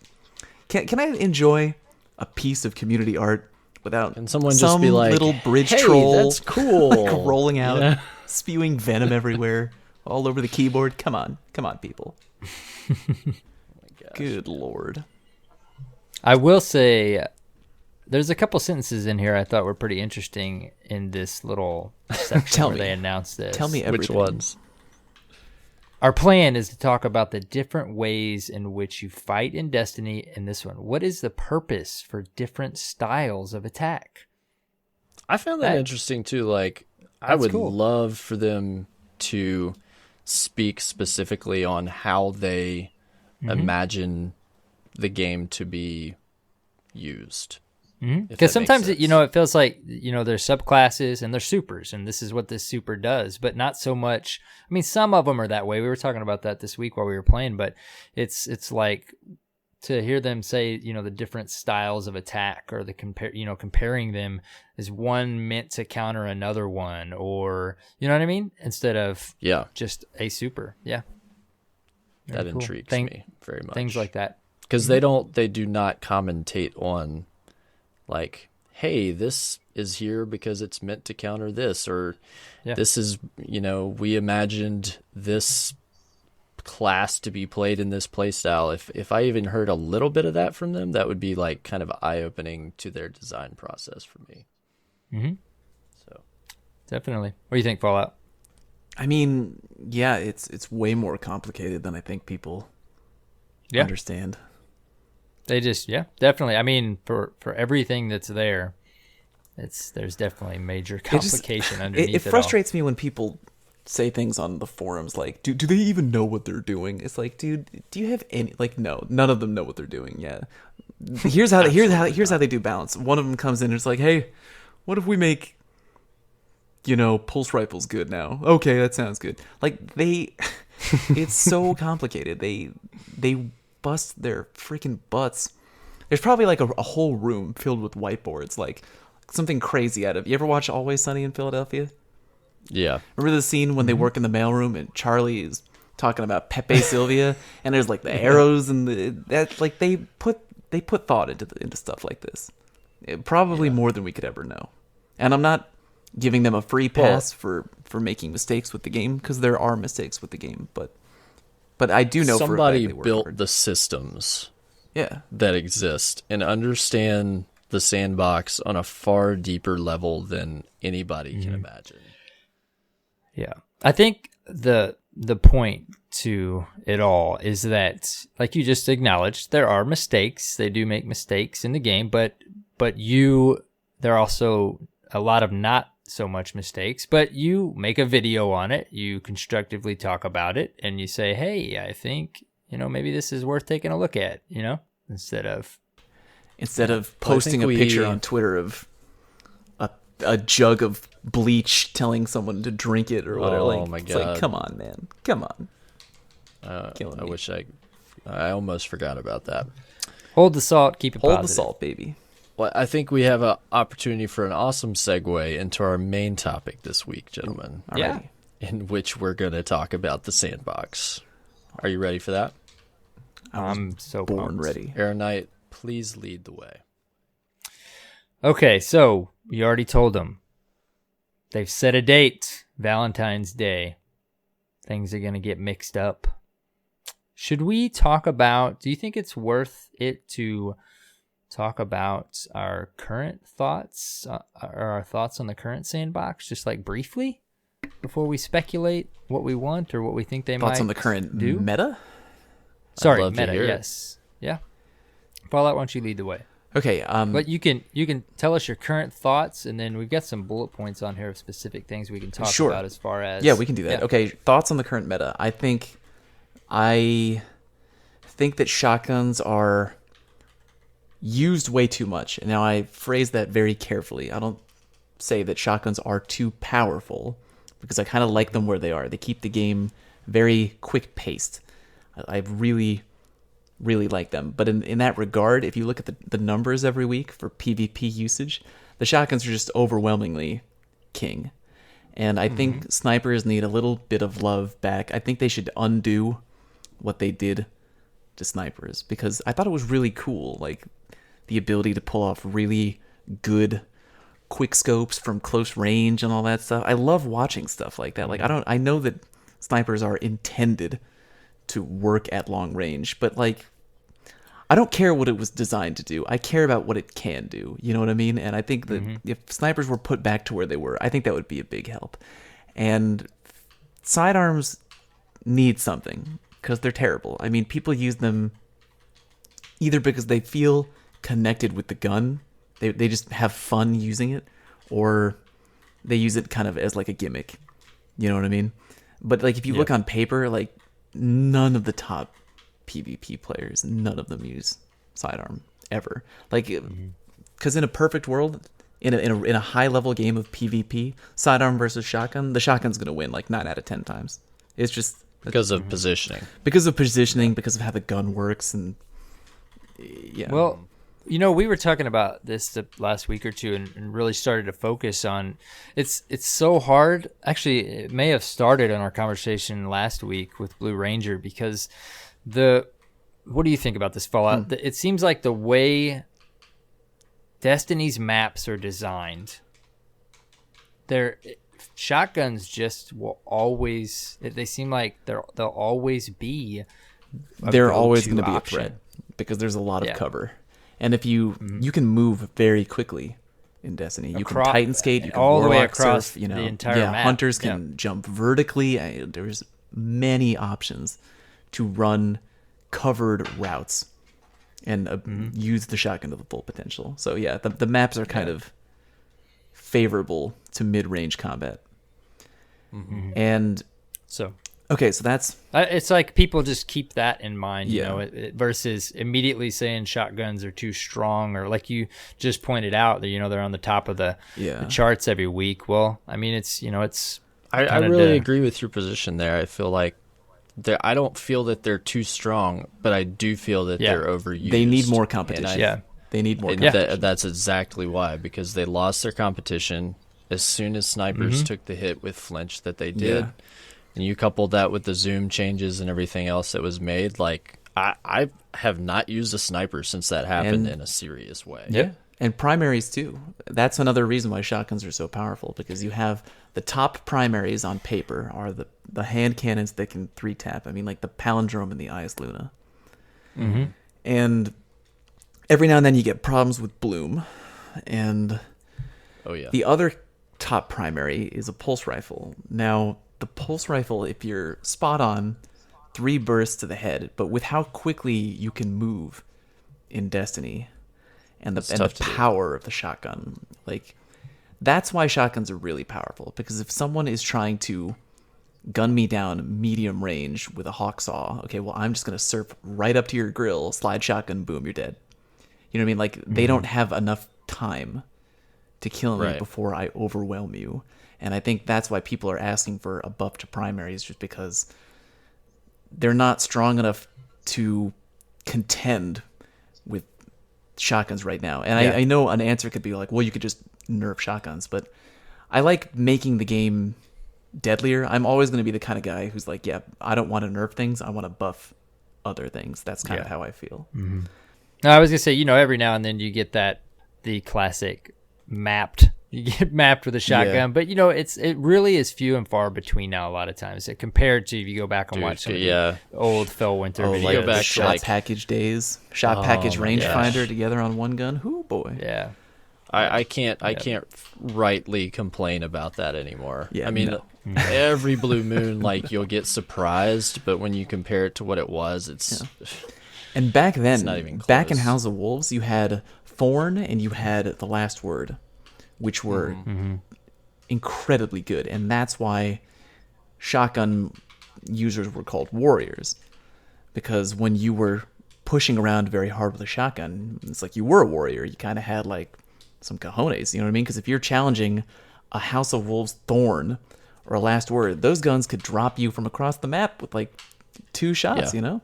Can I enjoy a piece of community art without someone some just be like, little bridge hey, troll that's cool, like rolling out, yeah. spewing venom everywhere, all over the keyboard? Come on, people. Oh my gosh. Good Lord. I will say, there's a couple sentences in here I thought were pretty interesting in this little section where they announced this. Tell me everything. Which ones? Our plan is to talk about the different ways in which you fight in Destiny in this one. What is the purpose for different styles of attack? I found that interesting too. Like, I would cool. love for them to speak specifically on how they imagine the game to be used. Because sometimes it feels like there's subclasses and there's supers, and this is what this super does, but not so much. I mean, some of them are that way. We were talking about that this week while we were playing, but it's like to hear them say the different styles of attack, or the comparing them, is one meant to counter another one, or you know what I mean, instead of just a super. Yeah, that cool. intrigues me very much. Things like that, because they do not commentate on, like, hey, this is here because it's meant to counter this, or this is, we imagined this class to be played in this play style. If I even heard a little bit of that from them, that would be like kind of eye-opening to their design process for me. Mm-hmm. So definitely. What do you think, Fallout? I mean, yeah, it's way more complicated than I think people understand. They just, definitely. I mean, for everything that's there's definitely major complication underneath it. It frustrates me when people say things on the forums like, do they even know what they're doing? It's like, dude, do you have any, like, no, none of them know what they're doing. Yeah. Here's how they do balance. One of them comes in and it's like, hey, what if we make, pulse rifles good now? Okay, that sounds good. Like, it's so complicated. They bust their freaking butts. There's probably like a whole room filled with whiteboards, like something crazy out of. You ever watch Always Sunny in Philadelphia? Yeah. Remember the scene when they work in the mailroom and Charlie is talking about Pepe Sylvia, and there's like the arrows and they put thought into stuff like this. Probably more than we could ever know. And I'm not giving them a free pass for making mistakes with the game, because there are mistakes with the game, but I do know somebody for a fact they built hard. the systems that exist and understand the sandbox on a far deeper level than anybody can imagine. Yeah. I think the point to it all is that, like you just acknowledged, there are mistakes. They do make mistakes in the game, but there are also a lot of not so much mistakes, but you make a video on it, you constructively talk about it, and you say, hey, I think, maybe this is worth taking a look at, instead of posting a picture on Twitter of a jug of bleach, telling someone to drink it or whatever. Oh my It's God. like, come on, man. Come on. I wish I almost forgot about that. hold the salt, keep it Hold positive. the salt, baby. Well, I think we have an opportunity for an awesome segue into our main topic this week, gentlemen. Yeah. Alrighty. In which we're going to talk about the sandbox. Are you ready for that? I'm so Born pumped. ready. Aaron Knight, please lead the way. Okay, so you already told them. They've set a date, Valentine's Day. Things are going to get mixed up. Should we talk about, do you think it's worth it to talk about our current thoughts, or our thoughts on the current sandbox, just like briefly, before we speculate what we want or what we think they might Thoughts on the current do? meta? Sorry, love to meta, hear it. yes. Yeah. Fallout, why don't you lead the way? Okay. But you can tell us your current thoughts, and then we've got some bullet points on here of specific things we can talk Sure. about as far as... Yeah, we can do that. Yeah. Okay, thoughts on the current meta. I think that shotguns are used way too much. And now I phrase that very carefully. I don't say that shotguns are too powerful, because I kind of like them where they are. They keep the game very quick paced. I really, really like them. But in that regard, if you look at the numbers every week for PvP usage, the shotguns are just overwhelmingly king. And I think snipers need a little bit of love back. I think they should undo what they did to snipers, because I thought it was really cool, like the ability to pull off really good quick scopes from close range and all that stuff. I love watching stuff like that. Like I know that snipers are intended to work at long range, but like I don't care what it was designed to do. I care about what it can do. You know what I mean? And I think that if snipers were put back to where they were, I think that would be a big help. And sidearms need something, because they're terrible. I mean, people use them either because they feel connected with the gun, they just have fun using it, or they use it kind of as like a gimmick. You know what I mean? But like if you look on paper, like none of the top PvP players, none of them use sidearm ever. Like, because in a perfect world, in a high level game of PvP, sidearm versus shotgun, the shotgun's gonna win like 9 out of 10 times. It's just Because of positioning. because of positioning, because of how the gun works, and yeah. Well, we were talking about this the last week or two, and really started to focus on it's so hard. Actually, it may have started on our conversation last week with Blue Ranger, because what do you think about this Fallout? It seems like the way Destiny's maps are designed, shotguns just will always, they seem like they'll always be they're always going going to be a threat, because there's a lot of cover. And if you can move very quickly in Destiny, you can Titan skate, you can all the way Warlock across surf, the entire map. Hunters can jump vertically. There's many options to run covered routes and use the shotgun to the full potential. So yeah, the maps are kind of favorable to mid-range combat. And So okay, so that's it's like people just keep that in mind, Yeah. Versus immediately saying shotguns are too strong, or like you just pointed out that they're on the top of the charts every week. Well, I mean, it's I really agree with your position there. I feel like I don't feel that they're too strong, but I do feel that they're overused. they need more competition. They need more And competition. that's exactly why, because they lost their competition as soon as snipers took the hit with flinch that they did. Yeah. And you coupled that with the zoom changes and everything else that was made. Like, I have not used a sniper since that happened in a serious way. Yeah. And primaries too. That's another reason why shotguns are so powerful, because you have the top primaries on paper are the hand cannons that can 3-tap. I mean, like the Palindrome and the Eyes Luna. And every now and then you get problems with Bloom, and Oh yeah. the other top primary is a pulse rifle. Now, the pulse rifle, if you're spot on, 3 bursts to the head, but with how quickly you can move in Destiny and It's the tough to do. power of the shotgun, like that's why shotguns are really powerful. Because if someone is trying to gun me down medium range with a hawk saw, okay, well I'm just gonna surf right up to your grill, slide shotgun, boom, you're dead. You know what I mean? Like they don't have enough time to kill me Right. before I overwhelm you. And I think that's why people are asking for a buff to primaries, just because they're not strong enough to contend with shotguns right now. And Yeah. I know an answer could be like, well, you could just nerf shotguns, but I like making the game deadlier. I'm always going to be the kind of guy who's like, yeah, I don't want to nerf things. I want to buff other things. That's kind of how I feel. No, I was gonna say, every now and then you get the classic mapped. You get mapped with a shotgun, Yeah. but it really is few and far between now. A lot of times, compared to if you go back and watch some of the old Fellwinter Oh, videos. like Go back the to, shot like- package days, shot package my rangefinder gosh. together on one gun. Whoo boy. Yeah, I can't rightly complain about that anymore. Yeah, I mean, no. every blue moon, like you'll get surprised, but when you compare it to what it was, it's And back then, not even back in close. House of Wolves, you had Thorn and you had The Last Word, which were incredibly good. And that's why shotgun users were called warriors. Because when you were pushing around very hard with a shotgun, it's like you were a warrior. You kind of had like some cojones, you know what I mean? Because if you're challenging a House of Wolves Thorn or a Last Word, those guns could drop you from across the map with like 2 shots, Yeah. you know?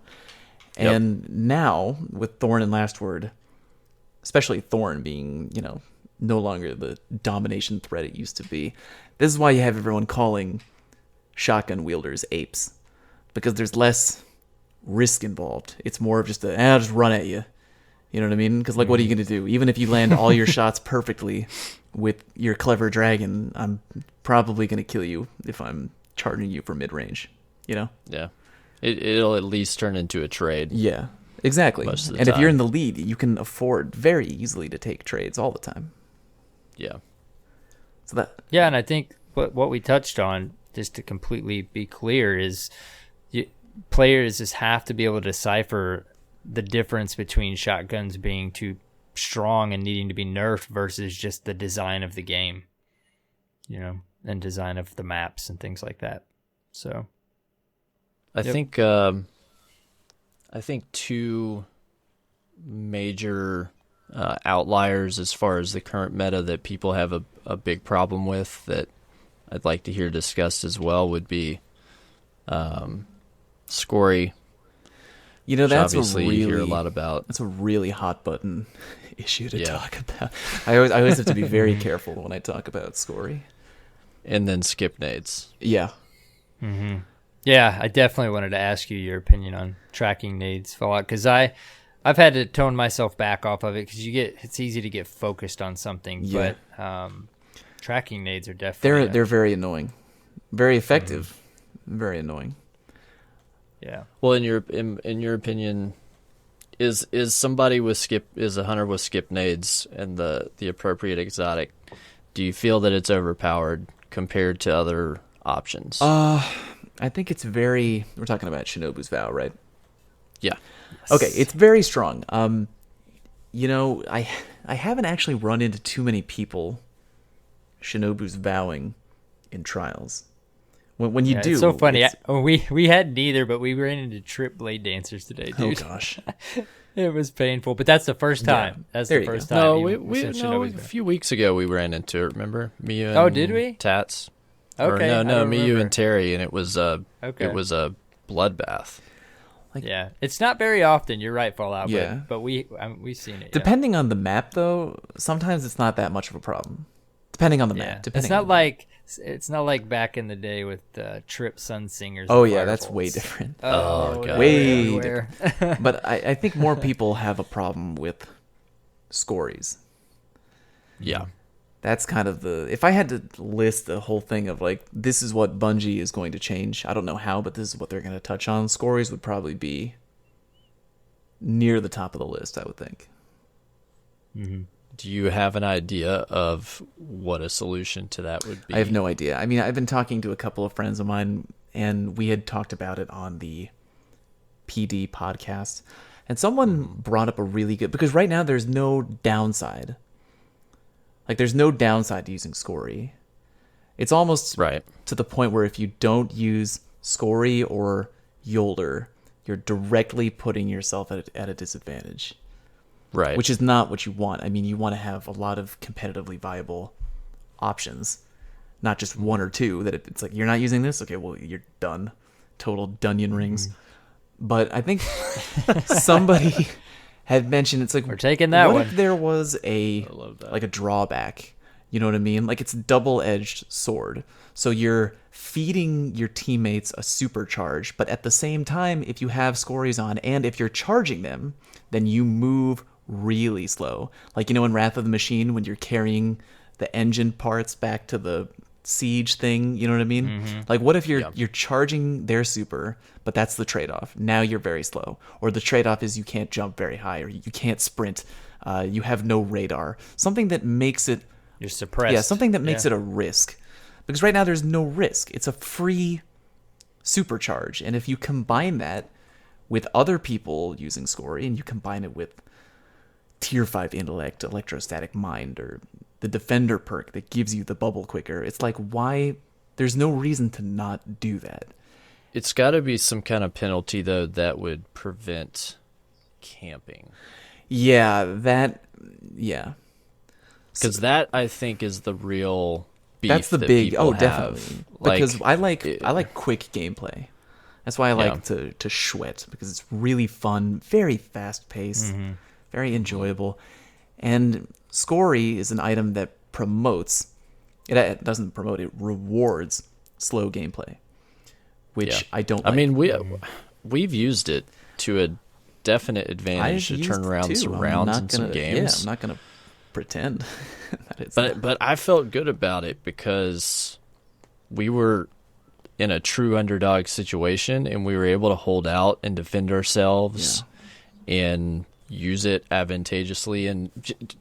Yep. And now with Thorn and Last Word, especially Thorn being, no longer the domination threat it used to be, this is why you have everyone calling shotgun wielders apes, because there's less risk involved. It's more of just I'll just run at you. You know what I mean? Because like, what are you going to do? Even if you land all your shots perfectly with your clever dragon, I'm probably going to kill you if I'm charging you for mid-range, yeah. It'll at least turn into a trade. Yeah, exactly. Most of the And if you're time. in the lead, you can afford very easily to take trades all the time. Yeah. So that yeah, and I think what we touched on, just to completely be clear, is players just have to be able to decipher the difference between shotguns being too strong and needing to be nerfed versus just the design of the game, and design of the maps and things like that. So I Yep. think I think 2 major outliers as far as the current meta that people have a big problem with that I'd like to hear discussed as well would be Scory. Which that's obviously a really, you hear a lot about. that's a really hot button issue to Yeah. talk about. I always have to be very careful when I talk about Scory. And then skip nades. Yeah. yeah, I definitely wanted to ask you your opinion on tracking nades Fallout, because I've had to tone myself back off of it because it's easy to get focused on something, Yeah. but tracking nades are definitely They're very annoying. Very effective. Very annoying. yeah. Well, in your opinion, is somebody with a hunter with skip nades and the appropriate exotic? Do you feel that it's overpowered compared to other options? I think it's we're talking about Shinobu's Vow, right? Yeah. Okay, it's very strong. I haven't actually run into too many people Shinobu's vowing in trials. When you Yeah, do, it's so funny. it's- We had neither, but we ran into Trip Blade Dancers today, oh dude. gosh, It was painful, but that's the first time. Yeah, That's there the you first go. time. No, you we said no, Shinobi's a Vow. few weeks ago we ran into it. Remember me and Oh, did we? Tats? Okay, Or I no, don't me, you, remember. and Terry, and it was a Okay. bloodbath. Yeah, it's not very often. You're right, Fallout. Yeah. but we've seen it. Yeah. depending on the map, though, sometimes it's not that much of a problem. Depending on the Yeah, map, it's depending. not on the map. it's not like back in the day with Trip Sun Singers. Oh and yeah, that's way Firebolts. different. Oh, God. Way everywhere. But I think more people have a problem with scories. Yeah. That's kind of if I had to list the whole thing of like, this is what Bungie is going to change. I don't know how, but this is what they're going to touch on. Scories would probably be near the top of the list, I would think. Do you have an idea of what a solution to that would be? I have no idea. I mean, I've been talking to a couple of friends of mine, and we had talked about it on the PD podcast. And someone brought up a really good... Because right now there's no downside. Like, there's no downside to using Scory. It's almost right to the point where if you don't use Scory or Yolder, you're directly putting yourself at a disadvantage. Right. Which is not what you want. I mean, you want to have a lot of competitively viable options, not just one or two. That it's like, you're not using this? Okay, well, you're done. Total Donion rings. But I think somebody had mentioned, it's like, we're taking that what one. if there was I love that. like a drawback? You know what I mean? Like, it's a double-edged sword. So you're feeding your teammates a supercharge, but at the same time, if you have Scories on and if you're charging them, then you move really slow. Like, in Wrath of the Machine, when you're carrying the engine parts back to the siege thing, you know what I mean? Like, what if you're charging their super, but that's the trade-off. Now you're very slow. Or the trade-off is you can't jump very high, or you can't sprint. You have no radar. Something that makes it... You're suppressed. Yeah, something that makes it a risk. Because right now there's no risk. It's a free supercharge. And if you combine that with other people using Scory, and you combine it with Tier 5 Intellect, Electrostatic Mind, or the Defender perk that gives you the bubble quicker, it's like, why? There's no reason to not do that. It's got to be some kind of penalty, though, that would prevent camping. Yeah, yeah. Because that, I think, is the real beef. That's the that big... people Oh, have. definitely. Because I like quick gameplay. That's why I like to Schwet, because it's really fun, very fast-paced, very enjoyable. And Scory is an item that promotes... It doesn't promote, it rewards slow gameplay, which I don't like. I mean, we've used it to a definite advantage to turn around some rounds in some games. Yeah, I'm not going to pretend that it's but I felt good about it because we were in a true underdog situation and we were able to hold out and defend ourselves and use it advantageously. And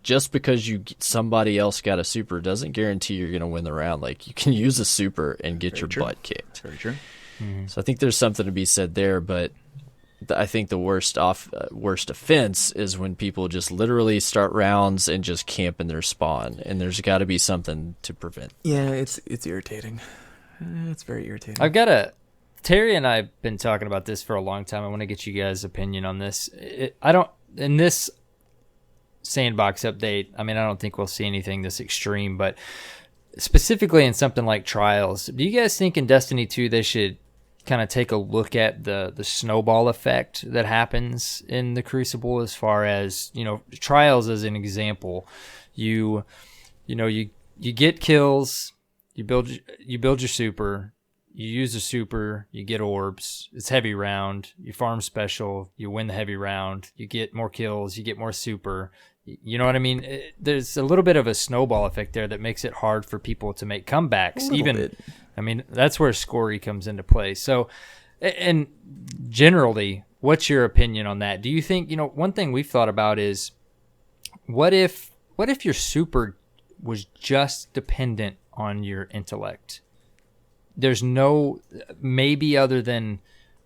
just because somebody else got a super doesn't guarantee you're going to win the round. Like, you can use a super and get your butt kicked. Very true. So I think there's something to be said there, but I think the worst offense is when people just literally start rounds and just camp in their spawn, and there's got to be something to prevent. Yeah, it's irritating. It's very irritating. Terry and I have been talking about this for a long time. I want to get you guys' opinion on this. In this sandbox update, I mean, I don't think we'll see anything this extreme, but specifically in something like Trials, do you guys think in Destiny 2 they should kind of take a look at the snowball effect that happens in the Crucible, as far as, Trials as an example? You get kills, you build your super, you use a super, you get orbs, it's heavy round, you farm special, you win the heavy round, you get more kills, you get more super. You know what I mean? There's a little bit of a snowball effect there that makes it hard for people to make comebacks. I mean, that's where Scory comes into play. So, and generally, what's your opinion on that? Do you think, one thing we've thought about is, what if your super was just dependent on your intellect? There's no, maybe other than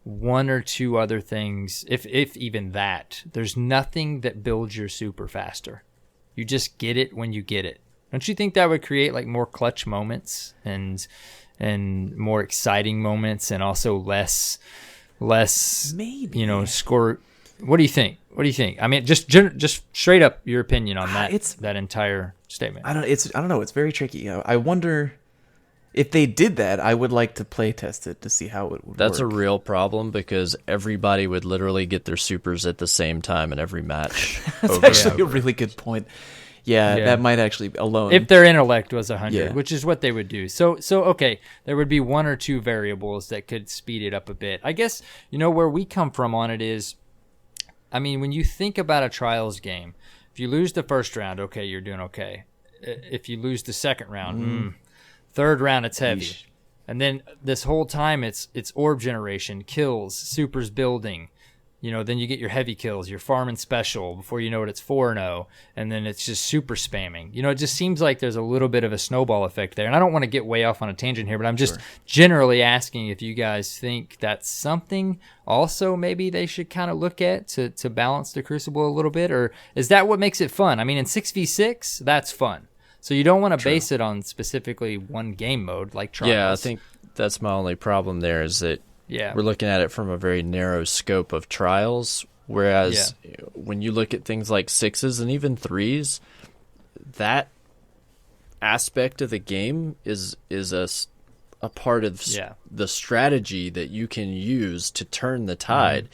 one or two other things, if even that, there's nothing that builds your super faster. You just get it when you get it. Don't you think that would create like more clutch moments and more exciting moments, and also less maybe score? What do you think? I mean, just straight up your opinion on that. That entire statement. I don't know. It's very tricky. I wonder if they did that. I would like to play test it to see how it would That's work. a real problem, because everybody would literally get their supers at the same time in every match. That's actually a really good point. Yeah, that might actually alone. If their intellect was 100, Yeah. which is what they would do. So okay, there would be one or two variables that could speed it up a bit. I guess, where we come from on it is, I mean, when you think about a Trials game, if you lose the first round, okay, you're doing okay. If you lose the second round, third round, it's heavy. Yeesh. And then this whole time, it's orb generation, kills, supers building. then you get your heavy kills, your farming special. Before you know it, it's 4-0, and then it's just super spamming. It just seems like there's a little bit of a snowball effect there. And I don't want to get way off on a tangent here, but I'm just generally asking if you guys think that's something also maybe they should kind of look at to balance the Crucible a little bit, or is that what makes it fun? I mean, in 6v6, that's fun. So you don't want to base it on specifically one game mode like Trials. Yeah, I think that's my only problem there is that we're looking at it from a very narrow scope of Trials, whereas when you look at things like 6s and even 3s, that aspect of the game is a part of the strategy that you can use to turn the tide.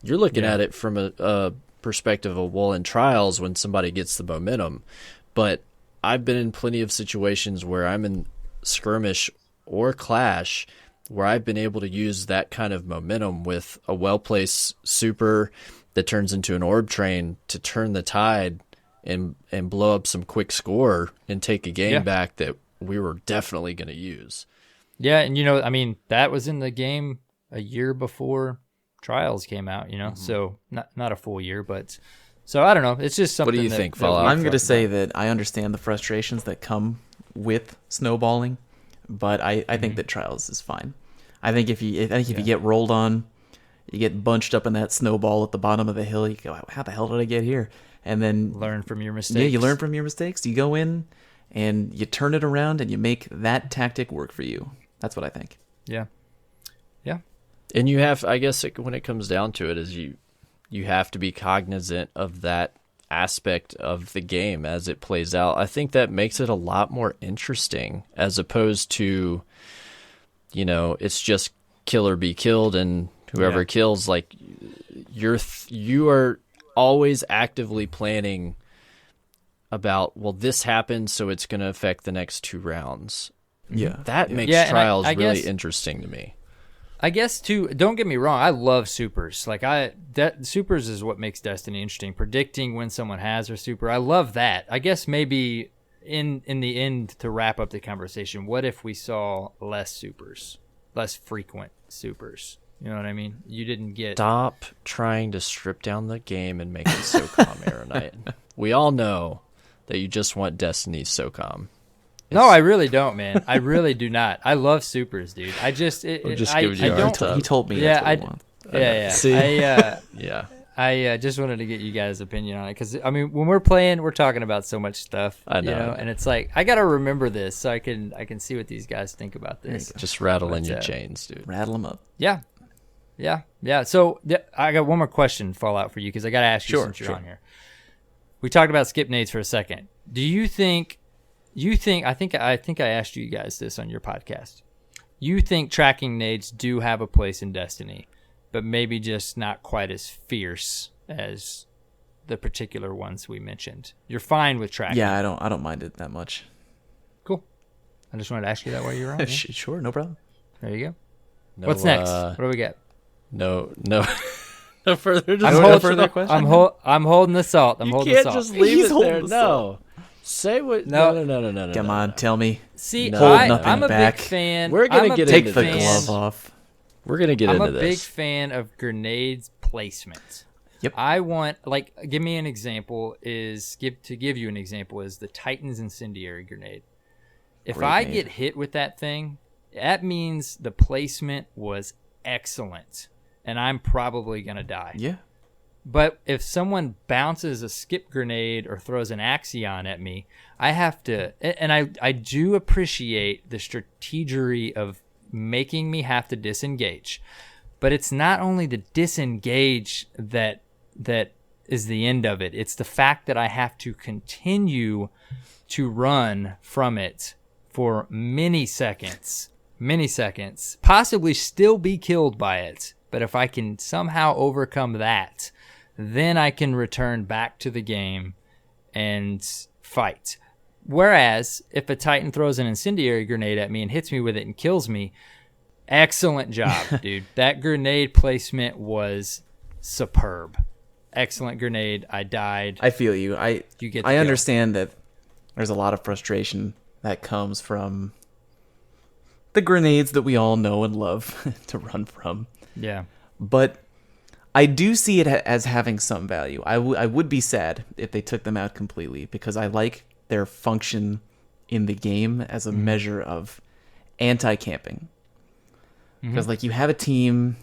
You're looking at it from a perspective of, well, in Trials, when somebody gets the momentum, but I've been in plenty of situations where I'm in skirmish or clash where I've been able to use that kind of momentum with a well-placed super that turns into an orb train to turn the tide and blow up some quick score and take a game back that we were definitely going to use. Yeah, and I mean, that was in the game a year before Trials came out, so not a full year, but so I don't know. It's just something. What do you think, Fallout? I'm going to say that I understand the frustrations that come with snowballing, but I think that Trials is fine. I think if you get rolled on, you get bunched up in that snowball at the bottom of the hill, you go, how the hell did I get here? And then learn from your mistakes. Yeah, you learn from your mistakes. You go in and you turn it around and you make that tactic work for you. That's what I think. Yeah. Yeah. And you have, I guess, when it comes down to it, is you have to be cognizant of that aspect of the game as it plays out. I think that makes it a lot more interesting as opposed to, it's just kill or be killed, and whoever kills, like you are always actively planning about, well, this happened, so it's going to affect the next 2 rounds. Yeah. That makes Trials really interesting to me. I guess too, don't get me wrong, I love supers. Like supers is what makes Destiny interesting. Predicting when someone has their super. I love that. I guess maybe in the end, to wrap up the conversation, what if we saw less supers? Less frequent supers. You know what I mean? You didn't get... Stop trying to strip down the game and make it SOCOM Aeronite. We all know that you just want Destiny's SOCOM. No, I really don't, man. I really do not. I love supers, dude. I just... I'm just giving you a hard time. He told me that's what he wants. Yeah. See? I just wanted to get you guys' opinion on it because, I mean, when we're playing, we're talking about so much stuff. I know. And it's like, I got to remember this so I can see what these guys think about this. Just rattling your chains, dude. Rattle them up. Yeah. So I got one more question, Fallout, for you because I got to ask you since you're on here. We talked about skip nades for a second. Do you think I think I asked you guys this on your podcast. You think tracking nades do have a place in Destiny, but maybe just not quite as fierce as the particular ones we mentioned. You're fine with tracking. Yeah, I don't mind it that much. Cool. I just wanted to ask you that while you were on. Yeah? Sure, no problem. There you go. No, what's next? What do we got? No further discussion. No further question. I'm holding the salt. I'm holding the salt. You can't just leave it there. No. Say what? No. Come on, tell me. See, Hold I'm a back. big fan. We're gonna get take into the this. glove off. We're gonna get into this. I'm a big fan of grenades placement. Yep. I want, give me an example. To give you an example is the Titan's incendiary grenade. If I get hit with that thing, that means the placement was excellent, and I'm probably gonna die. Yeah. But if someone bounces a skip grenade or throws an Axion at me, I have to... And I do appreciate the strategery of making me have to disengage. But it's not only the disengage that is the end of it. It's the fact that I have to continue to run from it for many seconds, possibly still be killed by it. But if I can somehow overcome that, then I can return back to the game and fight. Whereas if a Titan throws an incendiary grenade at me and hits me with it and kills me, excellent job, dude. That grenade placement was superb. Excellent grenade. I died. I feel you. I kill. understand that there's a lot of frustration that comes from the grenades that we all know and love to run from. Yeah. But I do see it as having some value. I would be sad if they took them out completely because I like their function in the game as a measure of anti-camping. Because like you have a team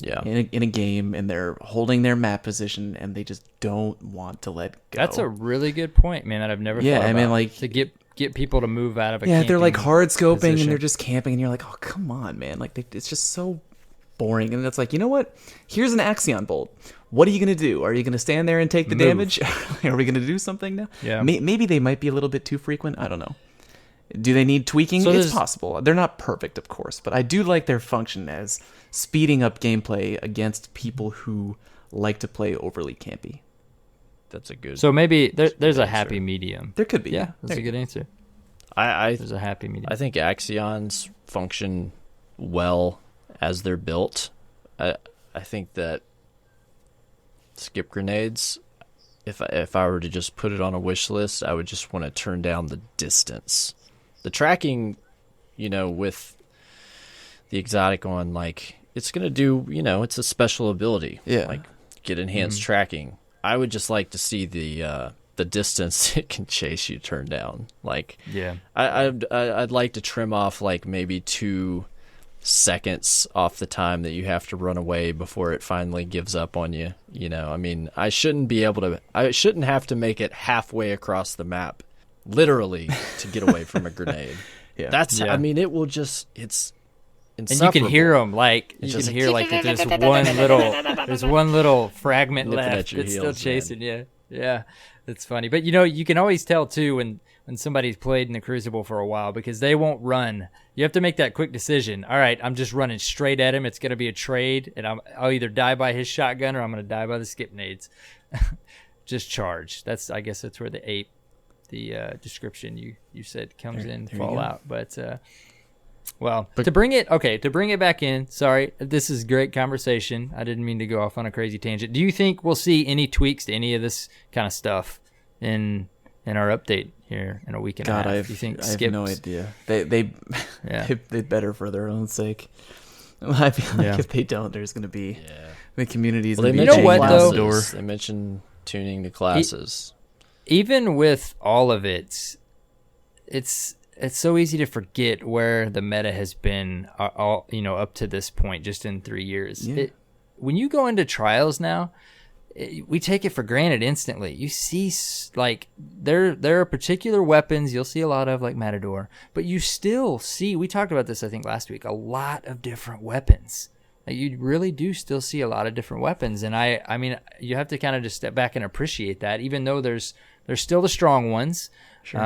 in a game and they're holding their map position and they just don't want to let go. That's a really good point, man, that I've never thought about. I mean, like, to get people to move out of a they're like hard scoping position. and they're just camping and you're like, oh, come on, man. Like it's just so boring. And it's like, you know what? Here's an Axion bolt. What are you going to do? Are you going to stand there and take the damage? Are we going to do something now? Yeah. Maybe they might be a little bit too frequent. I don't know. Do they need tweaking? So it's possible. They're not perfect, of course, but I do like their function as speeding up gameplay against people who like to play overly campy. That's a good. So maybe there's a answer. happy medium. There could be. Yeah, that's a good answer. There's a happy medium. I think Axions function well as they're built. I think that skip grenades, if I were to just put it on a wish list, I would just want to turn down the distance. The tracking, with the exotic on, like, it's going to do, it's a special ability. Yeah. Like, get enhanced tracking. I would just like to see the distance it can chase you turn down. Like, yeah. I'd like to trim off, like, maybe 2 seconds off the time that you have to run away before it finally gives up on you. I mean, I shouldn't have to make it halfway across the map, literally, to get away from a grenade. I mean, it will just, it's insufferable. And you can hear them, like, there's one little fragment Nipping left at your that's heels, still chasing you. Yeah, it's funny. But, you can always tell, too, when somebody's played in the Crucible for a while because they won't run. You have to make that quick decision. All right, I'm just running straight at him. It's going to be a trade, and I'll either die by his shotgun or I'm going to die by the skip nades. Just charge. I guess that's where the description you said comes in Fallout. But to bring it back in. Sorry, this is great conversation. I didn't mean to go off on a crazy tangent. Do you think we'll see any tweaks to any of this kind of stuff in our update here in a week and a half? I skips? have no idea. They better for their own sake. I feel like if they don't, there's going to be the communities. Well, they they mentioned tuning the classes. Even with all of it, it's so easy to forget where the meta has been up to this point, just in 3 years. Yeah. When you go into trials now, we take it for granted instantly. You see, like, there are particular weapons you'll see a lot of, like Matador, but you still see, we talked about this I think last week, a lot of different weapons. Like, you really do still see a lot of different weapons, and I mean, you have to kind of just step back and appreciate that, even though there's still the strong ones. Sure.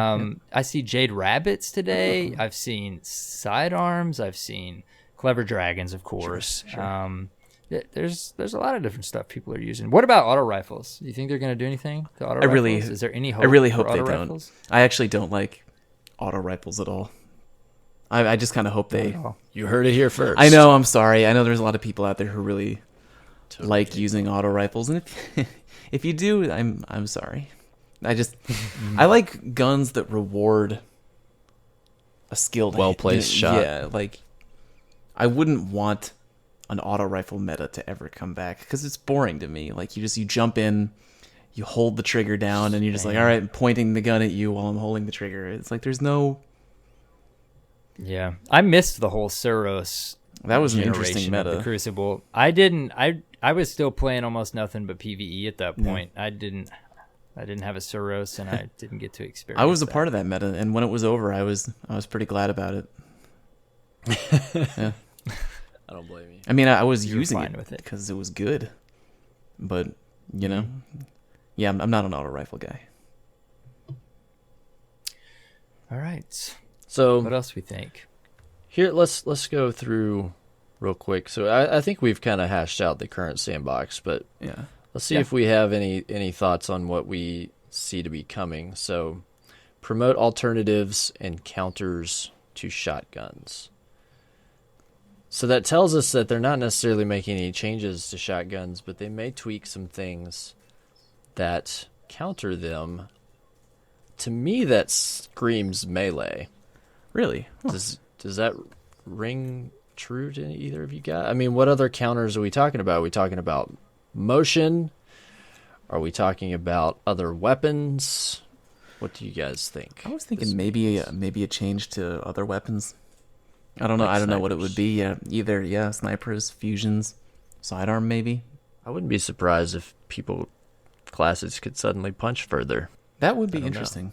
I see Jade Rabbits today. I've seen sidearms. I've seen Clever Dragons, of course. Sure. There's a lot of different stuff people are using. What about auto rifles? Do you think they're going to do anything to auto rifles? Is there any hope? I really hope they rifles? don't. I actually don't like auto rifles at all. I just kind of hope they. You heard it here first. I know. I'm sorry. I know there's a lot of people out there who really like using auto rifles, and if you do, I'm sorry. I like guns that reward a skilled, well-placed shot. Yeah, like I wouldn't want an auto rifle meta to ever come back because it's boring to me. Like you jump in, you hold the trigger down, and you're just like, all right, I'm pointing the gun at you while I'm holding the trigger. It's like there's no. Yeah, I missed the whole Suros. That was an interesting meta. Of the Crucible. I didn't. I was still playing almost nothing but PvE at that point. Yeah. I didn't have a Suros, and I didn't get to experience. I was a part of that meta, and when it was over, I was pretty glad about it. Yeah. I don't blame you. I mean, I was using it because it was good, but yeah, I'm not an auto rifle guy. All right. So what else we think? Here, let's go through real quick. So I think we've kind of hashed out the current sandbox, but let's see if we have any thoughts on what we see to be coming. So promote alternatives and counters to shotguns. So that tells us that they're not necessarily making any changes to shotguns, but they may tweak some things that counter them. To me, that screams melee. Really? Huh. Does that ring true to either of you guys? I mean, what other counters are we talking about? Are we talking about motion? Are we talking about other weapons? What do you guys think? I was thinking maybe a change to other weapons. I don't know. Like I don't know what it snipers. would be. Either snipers, fusions, sidearm maybe. I wouldn't be surprised if classes could suddenly punch further. That would be I don't know. interesting.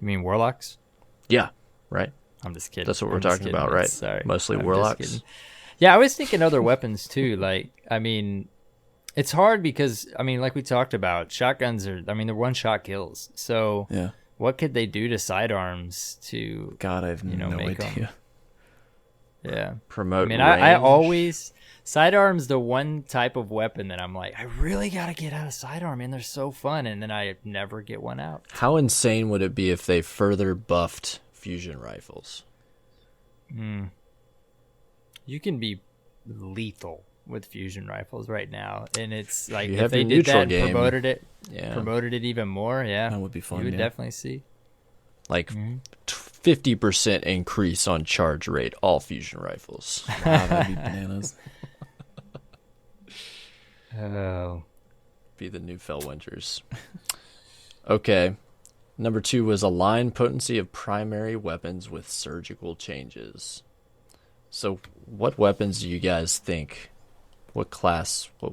You mean warlocks? Yeah, right? I'm just kidding. That's what we're I'm just talking kidding. about, right? Sorry. Mostly I'm just warlocks? kidding. Yeah, I was thinking other weapons too. Like, I mean, it's hard because, I mean, like we talked about, shotguns they're one-shot kills. So Yeah. what could they do to sidearms to, God, I have no make 'em- idea. yeah. Promote I mean, I range. always, sidearms the one type of weapon that I'm like, I really got to get out of sidearm, man. They're so fun. And then I never get one out. How insane would it be if they further buffed fusion rifles? You can be lethal with fusion rifles right now. And it's like, You if have they your did neutral that and game. promoted it even more, yeah. That would be fun. You would yeah. definitely see. Like 50% increase on charge rate, all fusion rifles. Wow, that'd be bananas. Oh. Be the new Fellwinters. Okay. Number 2 was align potency of primary weapons with surgical changes. So what weapons do you guys think, what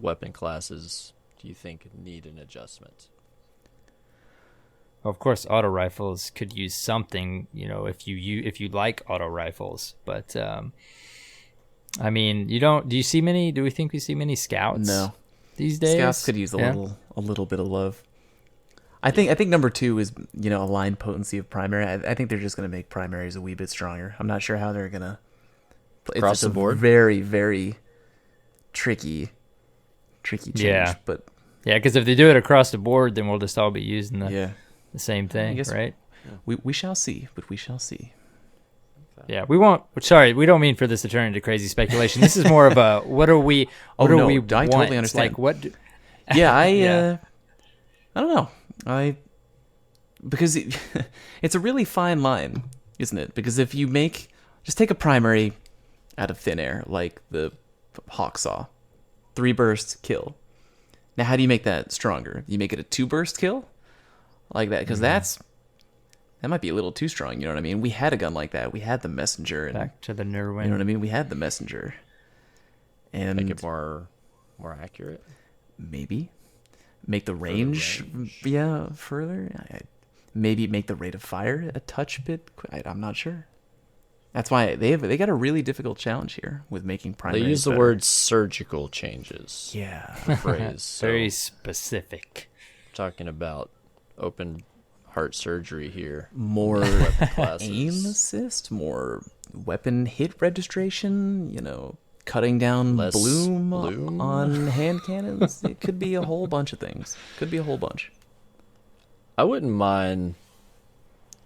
weapon classes do you think need an adjustment? Well, of course, auto rifles could use something, if you like auto rifles. But I mean, do you see many? Do we think we see many scouts? No. These days, Scouts could use a little bit of love. I think number 2 is aligned potency of primary. I think they're just going to make primaries a wee bit stronger. I'm not sure how they're going to Across the board? Very, very tricky change. Yeah. But Yeah, because if they do it across the board, then we'll just all be using the same thing, guess- right? we shall see. But we shall see. Yeah, we won't. Sorry, we don't mean for this to turn into crazy speculation. This is more of a what are we? What Oh, do no, we I want? totally understand. Like what? Yeah, Yeah. I don't know. Because it's a really fine line, isn't it? Because if you just take a primary out of thin air, like the Hawksaw, 3 bursts kill. Now, how do you make that stronger? You make it a 2 burst kill, like that, because that might be a little too strong. You know what I mean? We had a gun like that. We had the Messenger, and Back to the Nerwin. you know what I mean. We had the Messenger, and Make it more accurate? maybe make the range, further. Maybe make the rate of fire a touch bit. I'm not sure. That's why they got a really difficult challenge here with making primaries. They use the better. word surgical changes. Yeah. Phrase. So Very specific. talking about open heart surgery here. More Classes. aim assist, more weapon hit registration, cutting down Less bloom bloom. on hand cannons. It could be a whole bunch of things. Could be a whole bunch. I wouldn't mind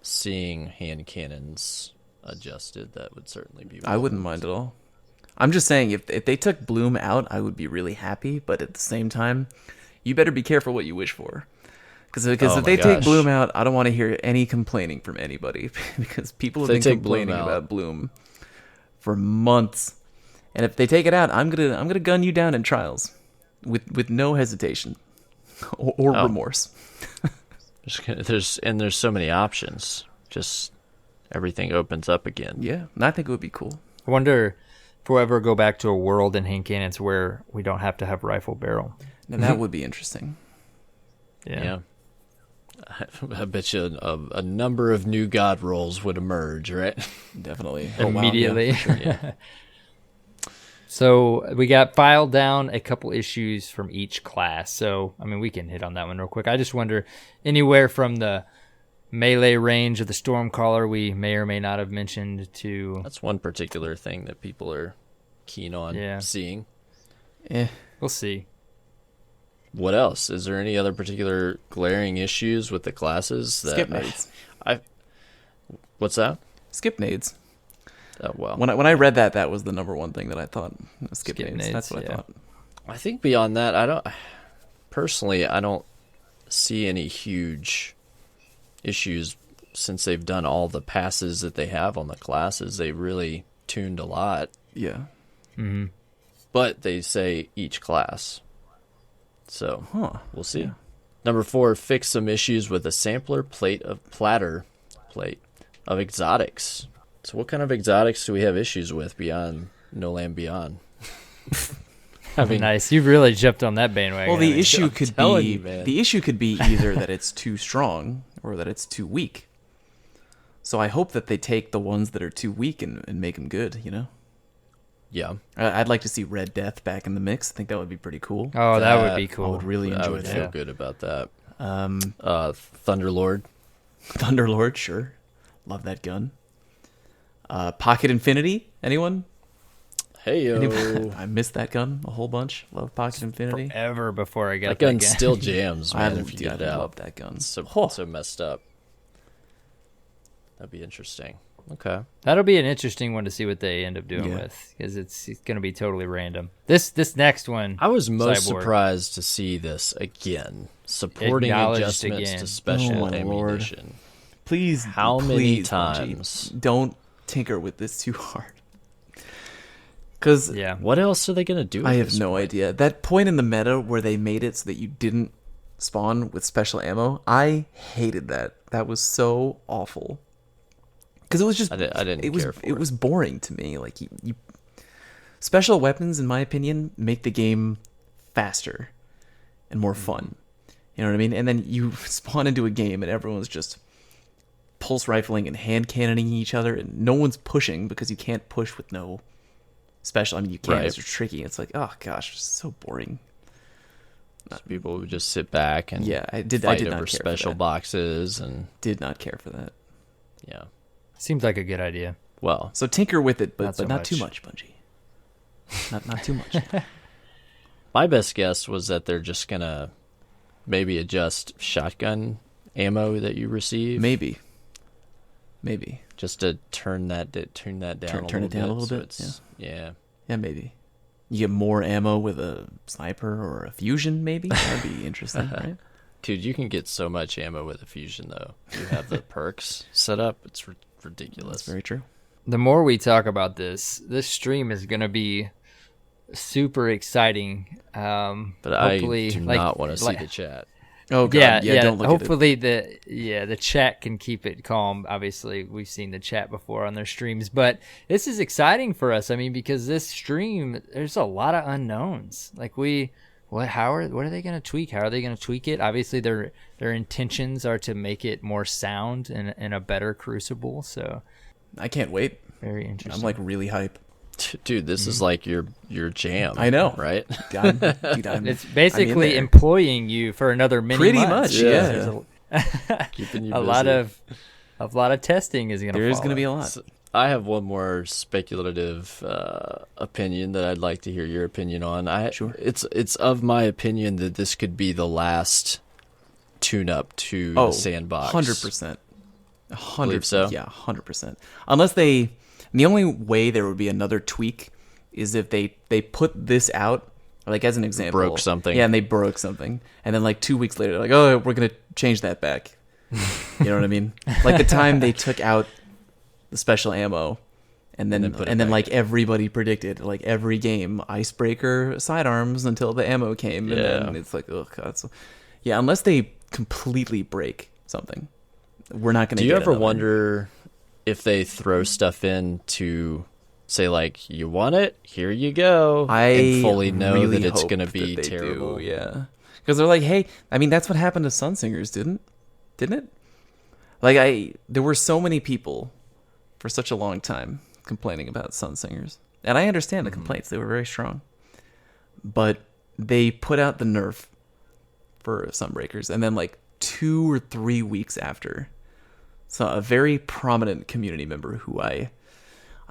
seeing hand cannons adjusted. That would certainly be I wouldn't mind at all. I'm just saying, if they took bloom out, I would be really happy. But at the same time, you better be careful what you wish for. Because Oh if my they take gosh. bloom out, I don't want to hear any complaining from anybody. Because people have If been they take Bloom complaining out. about bloom for months. And if they take it out, I'm gonna gun you down in trials with no hesitation or Oh. remorse. There's so many options. Just everything opens up again. Yeah, and I think it would be cool. I wonder if we'll ever go back to a world in hand cannons where we don't have to have rifle barrel. Now that would be interesting. Yeah. I bet you a number of new god rolls would emerge, right? Definitely. Oh, wow, yeah, Immediately. for sure. Yeah. So we got filed down a couple issues from each class. So, I mean, we can hit on that one real quick. I just wonder, anywhere from the melee range of the Stormcaller we may or may not have mentioned to... That's one particular thing that people are keen on seeing. We'll see. What else? Is there any other particular glaring issues with the classes? Skip nades. What's that? Skip nades. Oh, well, When I read that was the number one thing that I thought. Skip Skip nades. nades, That's what yeah. I thought. I think beyond that, I don't see any huge issues since they've done all the passes that they have on the classes. They really tuned a lot. Yeah. But they say each class. So we'll see. Yeah. Number 4, fix some issues with a sampler platter plate of exotics. So what kind of exotics do we have issues with beyond No Land Beyond? I mean, nice. You really jumped on that bandwagon. Well, the issue could be man. the issue could be either that it's too strong or that it's too weak. So I hope that they take the ones that are too weak and make them good. Yeah. I'd like to see Red Death back in the mix. I think that would be pretty cool. Oh, that would be cool. I would really I enjoy would that. feel good about that. Um, Thunderlord. Thunderlord, sure. Love that gun. Pocket Infinity, anyone? Hey, yo. I missed that gun a whole bunch. Love Pocket Infinity. Forever before I got That that gun gun. still jams, man, I if you get it out. love that gun. It's so, Oh. so messed up. That'd be interesting. Okay. That'll be an interesting one to see what they end up doing Yeah. with, because it's going to be totally random. This next one, I was most Cyborg. surprised to see this again. Supporting Acknowledged adjustments again. to special Oh, my Lord. ammunition. Please, How many please, Bungie, times? don't tinker with this too hard. Because Yeah. What else are they going to do? I at have this no point? idea. That point in the meta where they made it so that you didn't spawn with special ammo, I hated that. That was so awful. Because it was just I didn't it was care for it it. was boring to me. Like you special weapons, in my opinion, make the game faster and more fun. You know what I mean? And then you spawn into a game and everyone's just pulse rifling and hand cannoning each other, and no one's pushing because you can't push with no special. I mean, you can. Right. It's tricky. It's like, oh gosh, it's so boring. So people would just sit back and Yeah, I did fight not over care for special that. boxes and Did not care for that. yeah. seems like a good idea. Well, So tinker with it, but Not so not too much. much, Bungie. Not too much. my best guess was that they're just gonna maybe adjust shotgun ammo that you receive, Maybe. just to turn that down. Turn a it little down a bit, little so bit, it's- yeah. Yeah, maybe. You get more ammo with a sniper or a fusion, maybe? That'd be interesting, right? Dude, you can get so much ammo with a fusion though. You have the perks set up. It's ridiculous. That's very true. The more we talk about this stream is going to be super exciting. But I hopefully, do like- not want to see like- the chat. Oh, God. Yeah. Don't look Hopefully the chat can keep it calm. Obviously, we've seen the chat before on their streams, but this is exciting for us. I mean, because this stream, there's a lot of unknowns. Like what are they going to tweak? How are they going to tweak it? Obviously, their intentions are to make it more sound and a better Crucible. So it. I can't wait. very interesting. I'm like really hype. Dude, this is like your jam. I know. right? It's basically there. employing you for another many Pretty months. much, yeah. There's Keeping you a busy. lot of testing is going to. There's going to be a lot. So, I have one more speculative opinion that I'd like to hear your opinion on. Sure. It's of my opinion that this could be the last tune-up to the sandbox. 100%. Believe so? Yeah, 100%. Unless the only way there would be another tweak is if they put this out, like as an example. Broke something. Yeah, and they broke something. And then like 2 weeks later, they're like, oh, we're going to change that back. You know what I mean? Like the time they took out the special ammo, and then put it back like everybody predicted, like every game, icebreaker sidearms until the ammo came, and then Yeah. it's like, oh god. So, yeah, unless they completely break something, we're not going to. Do you ever wonder if they throw stuff in to say like, you want it, here you go, and fully know really that it's hope going to be that they terrible? do, yeah, because they're like, hey, I mean, that's what happened to Sunsingers, didn't it? Like there were so many people for such a long time complaining about Sunsingers, and I understand the complaints; they were very strong. But they put out the nerf for Sunbreakers, and then like 2 or 3 weeks after, so a very prominent community member who I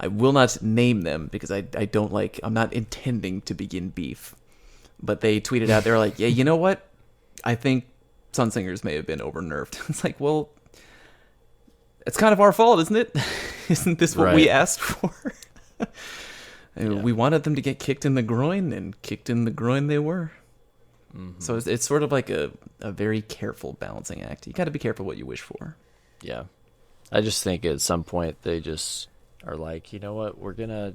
will not name them because I don't like, I'm not intending to begin beef, but they tweeted out, they were like, yeah, you know what? I think Sunsingers may have been over nerfed. It's like, well, it's kind of our fault, isn't it? Isn't this what we Right. asked for? We wanted them to get kicked in the groin, and kicked in the groin they were. So it's sort of like a very careful balancing act. You got to be careful what you wish for. Yeah. I just think at some point they just are like, you know what, we're gonna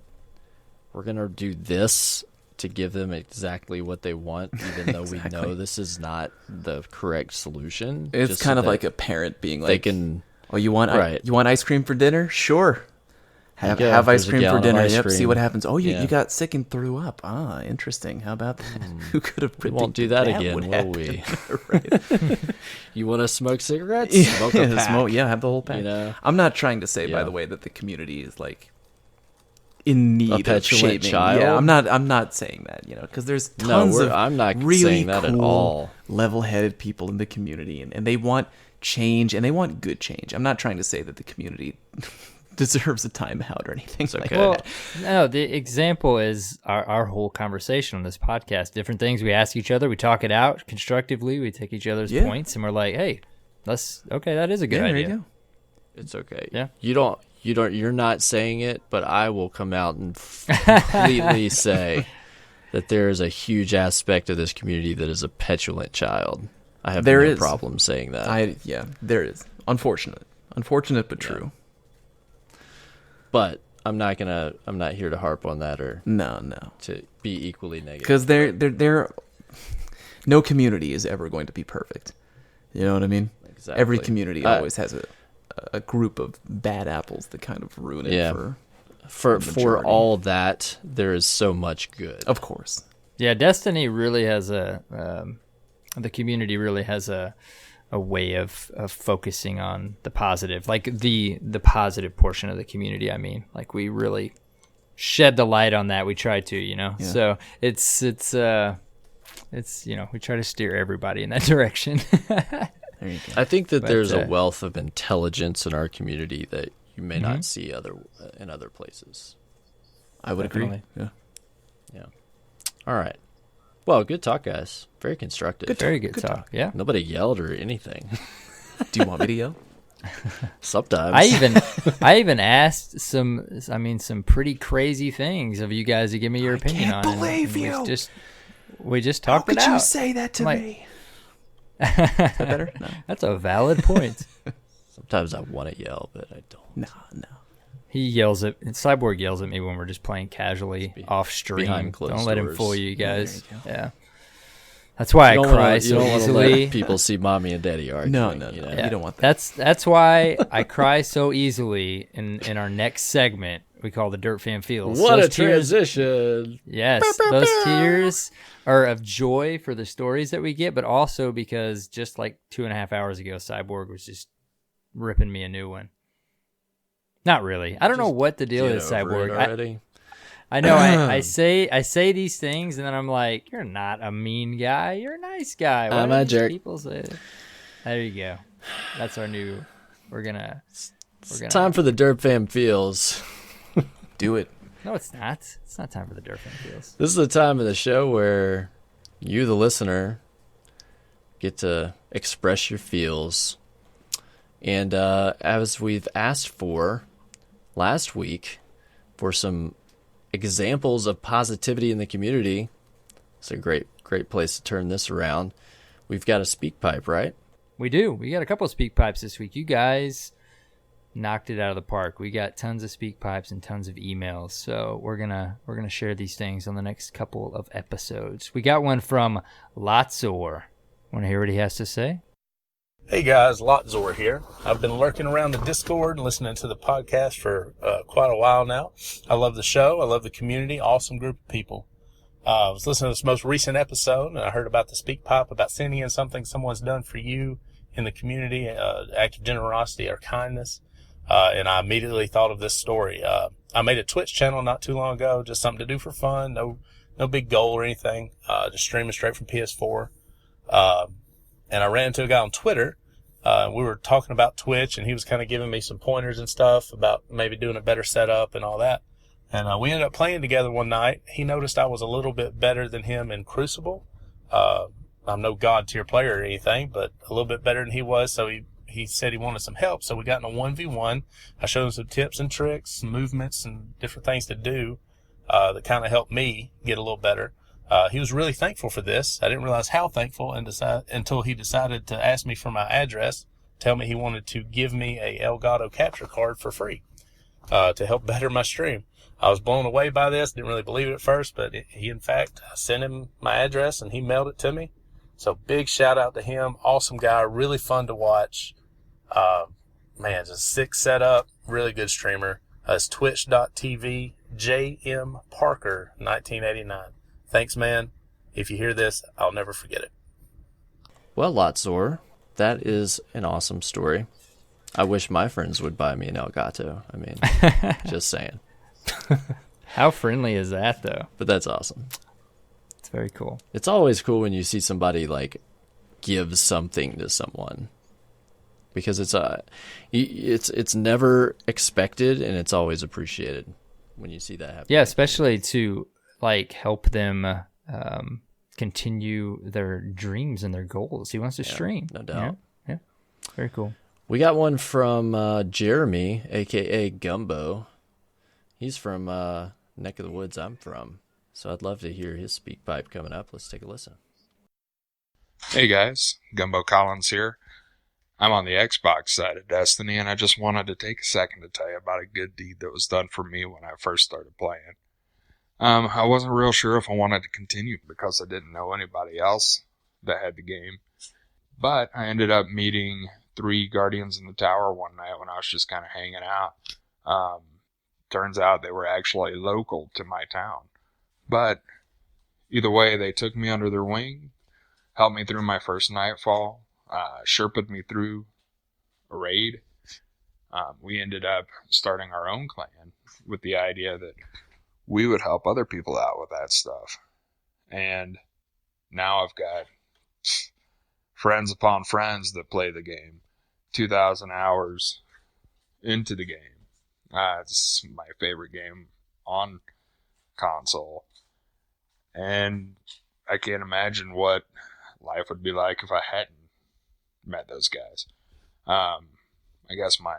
we're going to do this to give them exactly what they want, even though we know this is not the correct solution. It's kind of like a parent being like, they can, "Oh, you want ice cream for dinner? Sure. Have ice cream for dinner. Yep. See what happens. Oh, you got sick and threw up. Ah, interesting. How about that? Who could have predicted we won't do that again, will we? Right. You want to smoke cigarettes? Smoke a pack. Have the whole pack. You know? I'm not trying to say, by the way, that the community is like in need of shaming. Child? Yeah, I'm not saying that, because there's tons of I'm not really saying that cool, at all. level-headed people in the community, and they want change, and they want good change. I'm not trying to say that the community deserves a timeout or anything like that. Well, no, the example is our whole conversation on this podcast. Different things we ask each other, we talk it out constructively, we take each other's points, and we're like, hey, that is a good idea. There you go. It's okay. Yeah. You're not saying it, but I will come out and completely say that there is a huge aspect of this community that is a petulant child. I have no problem saying that. There is. Unfortunate, but true. But I'm not here to harp on that or to be equally negative. Because they're no community is ever going to be perfect. You know what I mean? Exactly. Every community always has a group of bad apples that kind of ruin it for all that. There is so much good. Of course. Yeah, Destiny really has the community really has a way of focusing on the positive, like the positive portion of the community. I mean, like we really shed the light on that. We try to, Yeah. So it's we try to steer everybody in that direction. There you go. I think that there's a wealth of intelligence in our community that you may not see in other places. I would agree. Yeah. All right. Well, good talk, guys. Very constructive. Very good talk. Yeah. Nobody yelled or anything. Do you want me to yell? Sometimes. I even asked some pretty crazy things of you guys to give me your opinion on. I can't believe you. We just talked it out. How could you say that to me? Is that better? No. That's a valid point. Sometimes I want to yell, but I don't. No. Cyborg yells at me when we're just playing casually off stream. Behind closed Don't let him doors. fool you guys. Yeah. That's why I cry so easily. Let people see mommy and daddy arguing. No. Yeah. You don't want that. That's why I cry so easily in our next segment we call the Dirt Fan Feels. What a transition. Yes, those tears are of joy for the stories that we get, but also because just like 2.5 hours ago, Cyborg was just ripping me a new one. Not really. I don't know what the deal is, Cyborg. I know I say these things and then I'm like, you're not a mean guy. You're a nice guy. I'm a jerk. People say it? There you go. That's our new. We're gonna. Time for the Derp Fam Feels. Do it. No, it's not. It's not time for the Derp Fam Feels. This is the time of the show where you, the listener, get to express your feels. And as we've asked for last week for some examples of positivity in the community, it's a great place to turn this around. We've got a speak pipe, right? We do. We got a couple of speak pipes this week. You guys knocked it out of the park. We got tons of speak pipes and tons of emails. So we're gonna share these things on the next couple of episodes. We got one from Lotzor. Want to hear what he has to say? Hey guys, Lotzor here. I've been lurking around the Discord and listening to the podcast for quite a while now. I love the show. I love the community. Awesome group of people. I was listening to this most recent episode and I heard about the speak pipe, about sending in something someone's done for you in the community, act of generosity or kindness. And I immediately thought of this story. I made a Twitch channel not too long ago, just something to do for fun. No big goal or anything. Just streaming straight from PS4. And I ran into a guy on Twitter. We were talking about Twitch, and he was kind of giving me some pointers and stuff about maybe doing a better setup and all that. And we ended up playing together one night. He noticed I was a little bit better than him in Crucible. I'm no god tier player or anything, but a little bit better than he was. So he said he wanted some help. So we got in a 1v1. I showed him some tips and tricks, some movements, and different things to do that kind of helped me get a little better. He was really thankful for this. I didn't realize how thankful until he decided to ask me for my address, tell me he wanted to give me a Elgato capture card for free. to help better my stream. I was blown away by this. Didn't really believe it at first, but he, in fact, I sent him my address and he mailed it to me. So big shout out to him. Awesome guy. Really fun to watch. Man, just sick setup. Really good streamer. It's twitch.tv JM Parker 1989. Thanks, man. If you hear this, I'll never forget it. Well, Lotzor, that is an awesome story. I wish my friends would buy me an Elgato. I mean, just saying. How friendly is that, though? But that's awesome. It's very cool. It's always cool when you see somebody like give something to someone, because it's never expected and it's always appreciated when you see that happen. Yeah, especially to like help them continue their dreams and their goals. He wants to stream. No doubt. Yeah, very cool. We got one from Jeremy, aka Gumbo. He's from neck of the woods I'm from, so I'd love to hear his speak pipe coming up. Let's take a listen. Hey guys, Gumbo Collins here. I'm on the Xbox side of Destiny, and I just wanted to take a second to tell you about a good deed that was done for me when I first started playing. I wasn't real sure if I wanted to continue because I didn't know anybody else that had the game, but I ended up meeting 3 Guardians in the Tower one night when I was just kind of hanging out. Turns out they were actually local to my town. But either way, they took me under their wing, helped me through my first nightfall, Sherpa'd me through a raid. We ended up starting our own clan with the idea that we would help other people out with that stuff. And now I've got friends upon friends that play the game. 2,000 hours into the game. It's my favorite game on console. And I can't imagine what life would be like if I hadn't met those guys. I guess my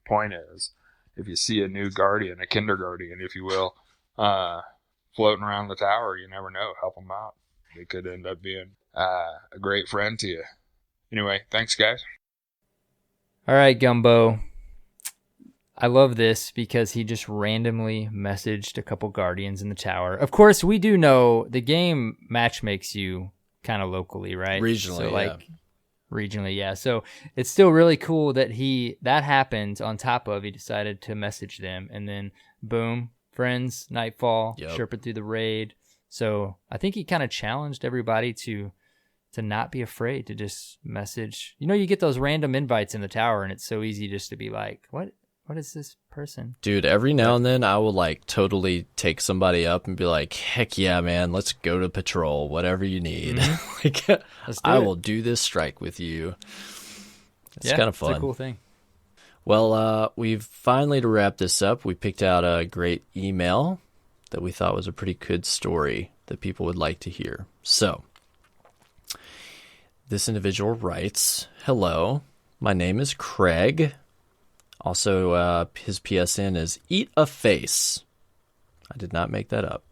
point is, if you see a new guardian, a kindergarten, if you will, floating around the tower, you never know. Help them out. They could end up being a great friend to you. Anyway, thanks, guys. All right, Gumbo. I love this because he just randomly messaged a couple Guardians in the tower. Of course, we do know the game match makes you kind of locally, right? Regionally, Regionally, yeah. So it's still really cool that that happened on top of he decided to message them, and then boom, friends, nightfall, Sherpa through the raid. So I think he kind of challenged everybody to not be afraid to just message. You know, you get those random invites in the tower, and it's so easy just to be like, what is this person? Dude, every now and then I will like totally take somebody up and be like, heck yeah, man, let's go to patrol, whatever you need. Like, I will do this strike with you. It's kind of fun. It's a cool thing. Well, we've finally, to wrap this up, we picked out a great email that we thought was a pretty good story that people would like to hear. So, this individual writes, "Hello, my name is Craig. Also, his PSN is Eat a Face. I did not make that up.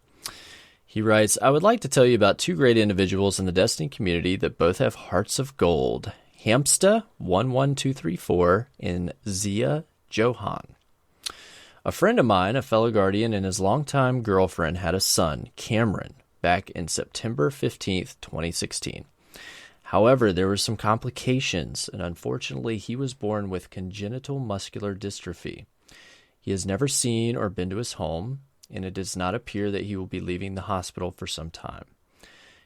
He writes, I would like to tell you about 2 great individuals in the Destiny community that both have hearts of gold. Hamsta11234 and Zia Johan. A friend of mine, a fellow Guardian, and his longtime girlfriend had a son, Cameron, back in September 15th, 2016. However, there were some complications, and unfortunately, he was born with congenital muscular dystrophy. He has never seen or been to his home, and it does not appear that he will be leaving the hospital for some time.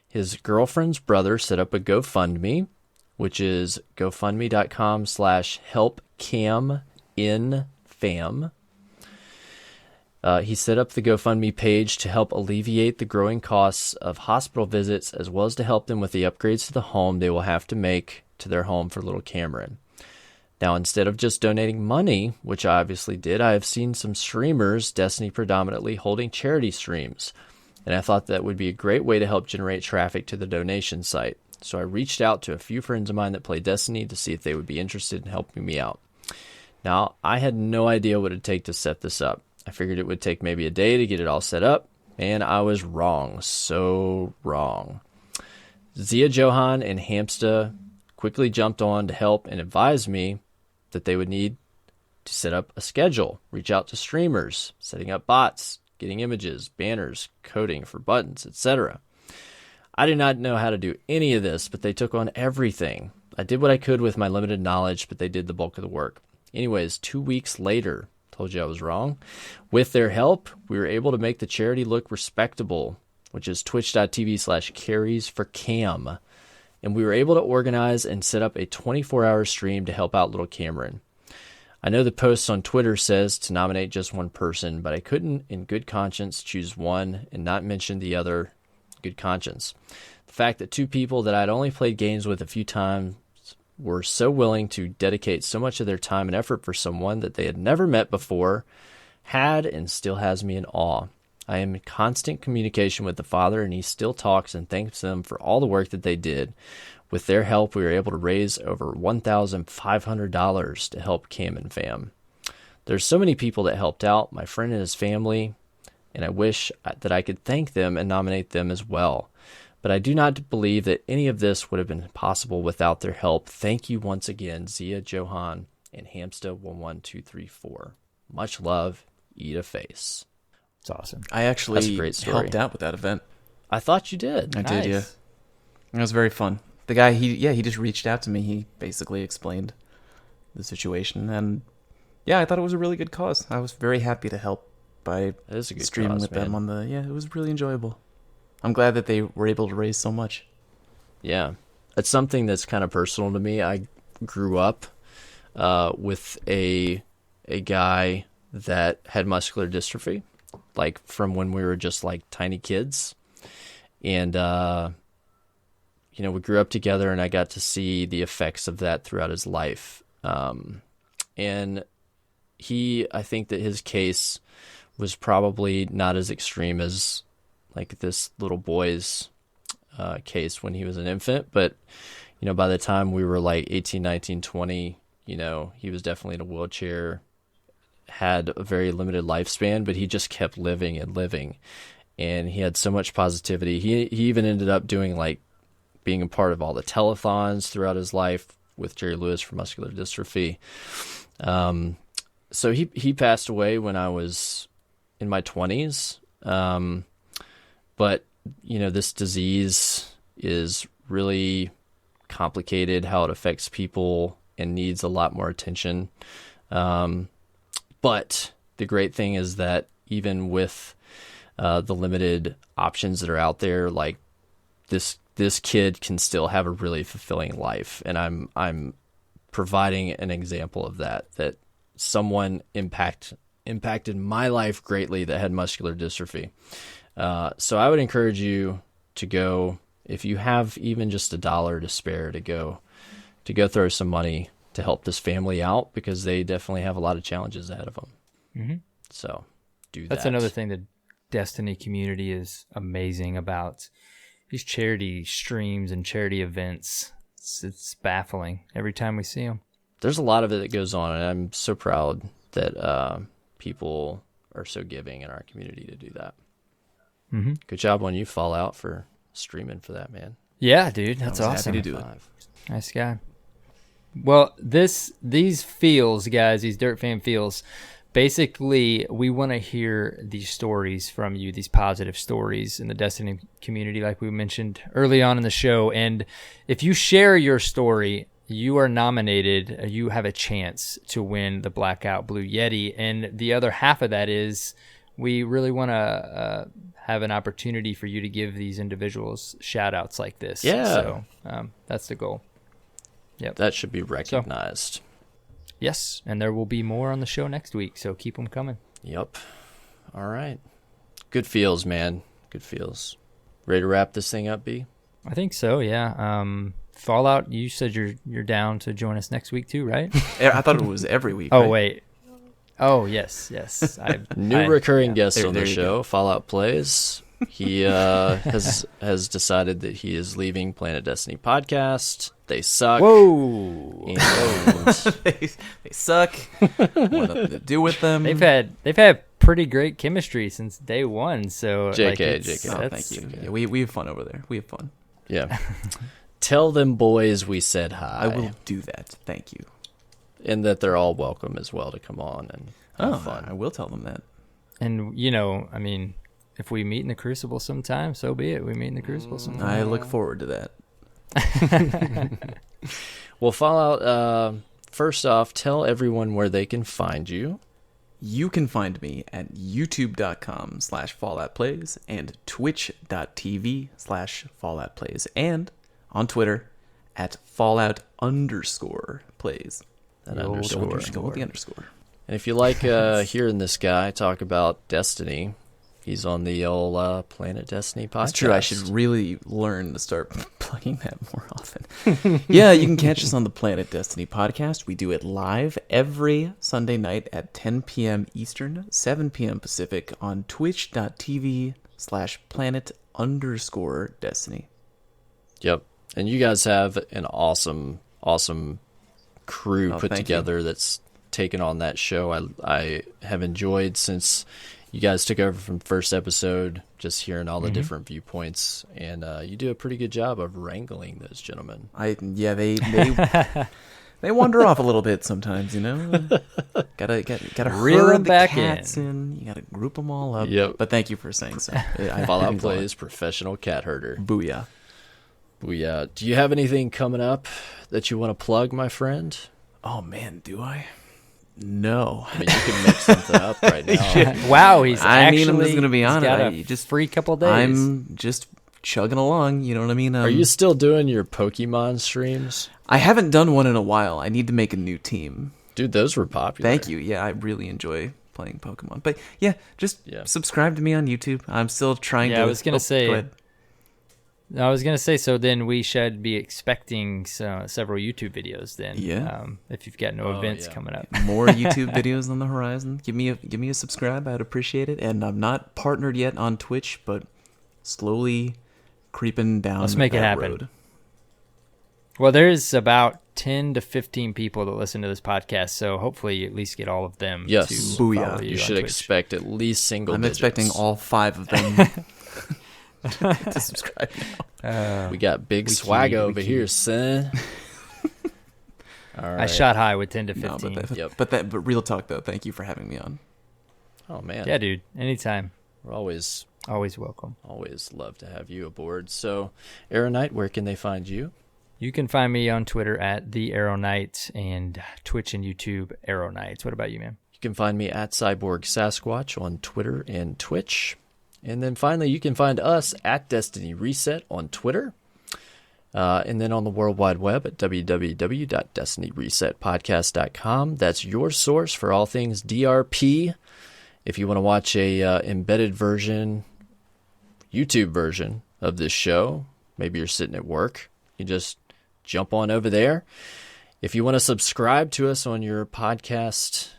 His girlfriend's brother set up a GoFundMe, which is gofundme.com/helpcaminfam. He set up the GoFundMe page to help alleviate the growing costs of hospital visits, as well as to help them with the upgrades to the home they will have to make to their home for little Cameron. Now, instead of just donating money, which I obviously did, I have seen some streamers, Destiny predominantly, holding charity streams, and I thought that would be a great way to help generate traffic to the donation site. So I reached out to a few friends of mine that play Destiny to see if they would be interested in helping me out. Now, I had no idea what it would take to set this up. I figured it would take maybe a day to get it all set up, and I was wrong. So wrong. Zia Johan and Hamsta quickly jumped on to help and advised me that they would need to set up a schedule, reach out to streamers, setting up bots, getting images, banners, coding for buttons, etc. I did not know how to do any of this, but they took on everything. I did what I could with my limited knowledge, but they did the bulk of the work. Anyways, 2 weeks later, told you I was wrong, with their help, we were able to make the charity look respectable, which is twitch.tv/carries for Cam. And we were able to organize and set up a 24-hour stream to help out little Cameron. I know the post on Twitter says to nominate just one person, but I couldn't, in good conscience, choose one and not mention the other. Good conscience. The fact that two people that I'd only played games with a few times were so willing to dedicate so much of their time and effort for someone that they had never met before had and still has me in awe. I am in constant communication with the father, and he still talks and thanks them for all the work that they did. With their help, we were able to raise over $1,500 to help Cam and fam. There's so many people that helped out, my friend and his family, and I wish that I could thank them and nominate them as well. But I do not believe that any of this would have been possible without their help. Thank you once again, Zia, Johan, and Hamsta11234. Much love, eat a face. It's awesome. I actually That's a great story. helped out with that event. I thought you did. I did, yeah. It was very fun. The guy, he just reached out to me. He basically explained the situation, and yeah, I thought it was a really good cause. I was very happy to help by That is a good streaming cause, with man. them on the. Yeah, it was really enjoyable. I'm glad that they were able to raise so much. Yeah. It's something that's kind of personal to me. I grew up with a guy that had muscular dystrophy, like from when we were just like tiny kids. And, we grew up together, and I got to see the effects of that throughout his life. And I think that his case was probably not as extreme as like this little boy's case when he was an infant. But, by the time we were like 18, 19, 20, he was definitely in a wheelchair, had a very limited lifespan, but he just kept living and living. And he had so much positivity. He even ended up doing like being a part of all the telethons throughout his life with Jerry Lewis for muscular dystrophy. So he passed away when I was in my 20s. But, this disease is really complicated, how it affects people, and needs a lot more attention. But the great thing is that even with the limited options that are out there, like this kid can still have a really fulfilling life. And I'm providing an example of that someone impacted my life greatly that had muscular dystrophy. So I would encourage you to go, if you have even just $1 to spare, to go throw some money to help this family out, because they definitely have a lot of challenges ahead of them. Mm-hmm. So do that. That's another thing the Destiny community is amazing about. These charity streams and charity events. It's baffling every time we see them. There's a lot of it that goes on, and I'm so proud that people are so giving in our community to do that. Mm-hmm. Good job on you, Fallout, for streaming for that, man. Yeah, dude, that's awesome. Happy to do it. Nice guy. Well, these feels, guys, these Dirt Fan feels, basically, we want to hear these stories from you, these positive stories in the Destiny community, like we mentioned early on in the show. And if you share your story, you are nominated. You have a chance to win the Blackout Blue Yeti. And the other half of that is we really want to have an opportunity for you to give these individuals shout outs like this. Yeah. So that's the goal. Yep. That should be recognized. Yes, and there will be more on the show next week, so keep them coming. Yep. All right. Good feels, man. Good feels. Ready to wrap this thing up, B? I think so, yeah. Fallout, you said you're down to join us next week too, right? I thought it was every week. Oh, right? wait. Oh, yes. New recurring guest There- on the there you show, go. Fallout Plays. He has decided that he is leaving Planet Destiny podcast. They suck. Whoa. And they suck. What to do with them? They've had pretty great chemistry since day one, so JK. Oh, that's- thank you. Yeah, we have fun over there. We have fun. yeah. Tell them boys we said hi. I will do that. Thank you. and that they're all welcome as well to come on and have fun. I will tell them that. And, I mean, if we meet in the Crucible sometime, so be it. We meet in the Crucible sometime. I look forward to that. Well, Fallout, first off, tell everyone where they can find you. You can find me at youtube.com/FalloutPlays and twitch.tv/FalloutPlays and on Twitter at Fallout_plays. That The old underscore. Go with the underscore. And if you like hearing this guy talk about Destiny, he's on the old Planet Destiny podcast. That's true. I should really learn to start plugging that more often. Yeah, you can catch us on the Planet Destiny podcast. We do it live every Sunday night at 10 p.m. Eastern, 7 p.m. Pacific on twitch.tv/planet_destiny. Yep. And you guys have an awesome crew put thank together that's taken on that show. I have enjoyed since you guys took over from first episode, just hearing all the different viewpoints, and you do a pretty good job of wrangling those gentlemen. They wander off a little bit sometimes, Gotta Reel herd them the back cats in. You gotta group them all up. Yep. But thank you for saying so. Fallout Plays professional cat herder. Booyah. Do you have anything coming up that you want to plug, my friend? Oh man, do I? No. I mean, you can make something up right now. Wow, I'm just I'm just gonna be honest. Got I a just free couple days. I'm just chugging along. You know what I mean? Are you still doing your Pokemon streams? I haven't done one in a while. I need to make a new team. Dude, those were popular. Thank you. Yeah, I really enjoy playing Pokemon. But yeah, just Yeah. subscribe to me on YouTube. I'm still trying to. I was gonna say. Go ahead. I was gonna say, so then we should be expecting several YouTube videos then. Yeah. If you've got no events coming up. More YouTube videos on the horizon. Give me a subscribe. I'd appreciate it. And I'm not partnered yet on Twitch, but slowly creeping down. Let's make it that happen. road. Well, there's about 10 to 15 people that listen to this podcast, so hopefully you at least get all of them. Yes. To Booyah. follow You on should Twitch. expect at least single I'm digits. expecting all 5 of them to subscribe now. We got big we swag keep- we over keep- here, son. All right. I shot high with 10 to No, 15. but real talk though. Thank you for having me on. Oh, man. Yeah, dude. Anytime. We're always welcome. love to have you aboard. So, Aeronite, where can they find you? You can find me on Twitter at the Arrow Knight and Twitch and YouTube Arrow Knights. What about you, man? You can find me at Cyborg Sasquatch on Twitter and Twitch. And then finally, you can find us at Destiny Reset on Twitter. And then on the World Wide Web at www.destinyresetpodcast.com. That's your source for all things DRP. If you want to watch a embedded version, YouTube version of this show, maybe you're sitting at work, you just jump on over there. If you want to subscribe to us on your podcast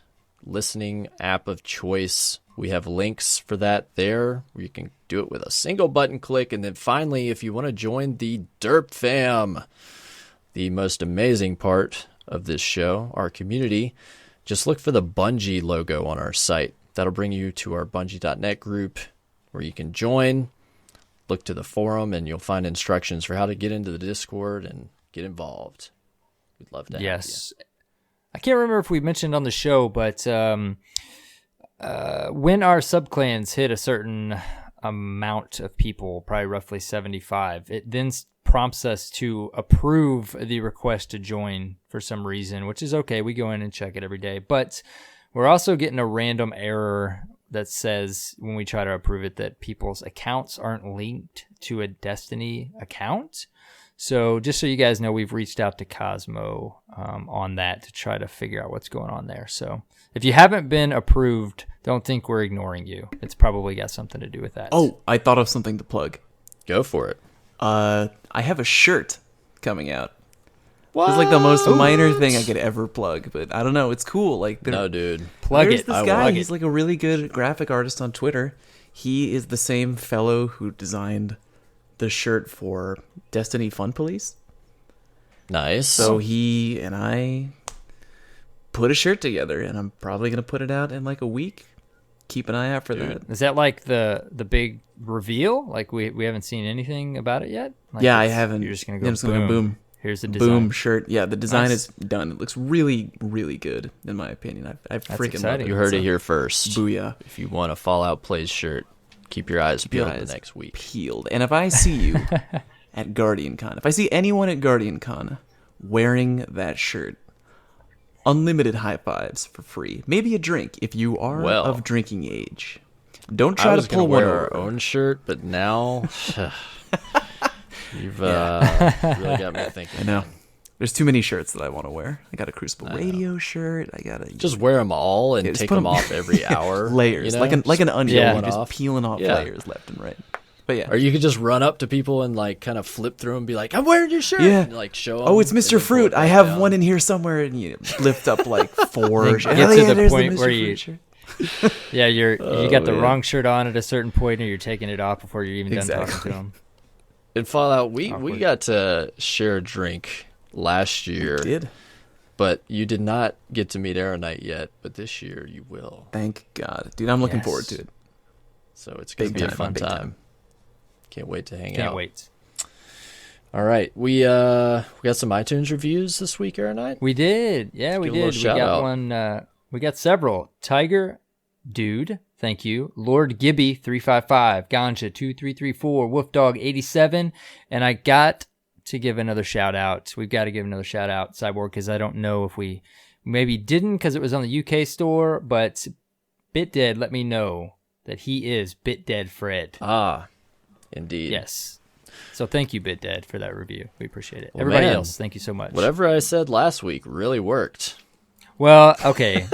listening app of choice, we have links for that there, where you can do it with a single button click. And then finally, if you want to join the Derp Fam, the most amazing part of this show, our community, just look for the Bungie logo on our site. That'll bring you to our Bungie.net group where you can join, look to the forum, and you'll find instructions for how to get into the Discord and get involved. We'd love to have Yes. I can't remember if we mentioned on the show, but when our subclans hit a certain amount of people, probably roughly 75, it then prompts us to approve the request to join for some reason, which is okay. We go in and check it every day. But we're also getting a random error that says when we try to approve it that people's accounts aren't linked to a Destiny account. So just so you guys know, we've reached out to Cosmo on that to try to figure out what's going on there. So if you haven't been approved, don't think we're ignoring you. It's probably got something to do with that. Oh, I thought of something to plug. Go for it. I have a shirt coming out. It's like the most minor thing I could ever plug, but I don't know. It's cool. Like, No, dude. plug there's it. this I guy. plug He's it. like a really good graphic artist on Twitter. He is the same fellow who designed the shirt for Destiny Fun Police. Nice. So he and I put a shirt together, and I'm probably gonna put it out in like a week. Keep an eye out for that. Is that like the big reveal? Like we haven't seen anything about it yet? Like Yeah, I it's- haven't. You're just gonna yeah, go I'm just gonna go boom. Here's the design. Boom shirt. Yeah, the design Nice. is done. It looks really, really good, in my opinion. I freaking love exciting. it. You heard So, it here first. Booyah. If you want a Fallout Plays shirt, keep your eyes your peeled eyes the next week. Peeled. And if I see you at Guardian Con, if I see anyone at Guardian Con wearing that shirt, unlimited high fives for free. Maybe a drink if you are Well, of drinking age. Don't I try was to gonna pull one wear over. our own shirt, but now you've really got me thinking. I know. There's too many shirts that I want to wear. I got a Crucible Radio shirt. I got a Just wear them all and Yeah, just take put them 'em- off every hour. layers, you know? like an onion. Yeah. You're just off. peeling off Yeah. layers left and right. But yeah. Or you could just run up to people and like kind of flip through and be like, "I'm wearing your shirt." Yeah. And, like show 'em Oh, it's and Mr. then pull Fruit. it I back have down. one in here somewhere, and you lift up like four. Get to the there's point Mr. where Fruit you- shirt. Yeah, you got the man. wrong shirt on at a certain point, or you're taking it off before you're even done talking Exactly. to them. In Fallout, we Awkward. got to share a drink last year, Did. but you did not get to meet Aeronite yet. But this year you will. Thank God, dude. I'm looking Yes. forward to it. So it's gonna Big be a time, fun big time. time. Can't wait to hang Can't out. wait. All right, we got some iTunes reviews this week, Aeronite. We did. Yeah, we give a little did. We shout got out. one. We got several. Tiger Dude, thank you. Lord Gibby 355, Ganja 2334, Wolf Dog 87, and I got to give another shout out. We've got to give another shout out, Cyborg, because I don't know if we maybe didn't because it was on the UK store, but BitDead let me know that he is BitDead Fred. Ah, indeed. Yes. So thank you, BitDead, for that review. We appreciate it. Well, Everybody man, else, thank you so much. Whatever I said last week really worked. Well, okay.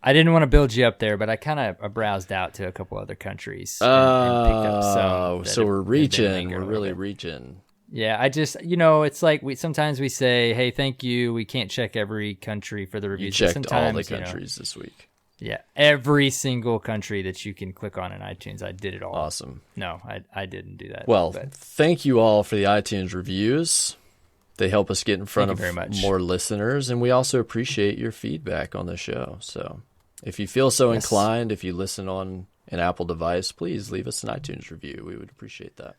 I didn't want to build you up there, but I kind of browsed out to a couple other countries and picked up some. So we're have been reaching. lingering We're a really little bit. reaching. Yeah, I just, it's like sometimes we say, hey, thank you. We can't check every country for the You reviews. but checked all the sometimes, countries this week. Yeah, every single country that you can click on in iTunes. I did it all. Awesome. No, I didn't do that. Well, but thank you all for the iTunes reviews. They help us get in front Thank of you very much. more listeners, and we also appreciate your feedback on the show. So if you feel so Yes. inclined, if you listen on an Apple device, please leave us an iTunes review. We would appreciate that.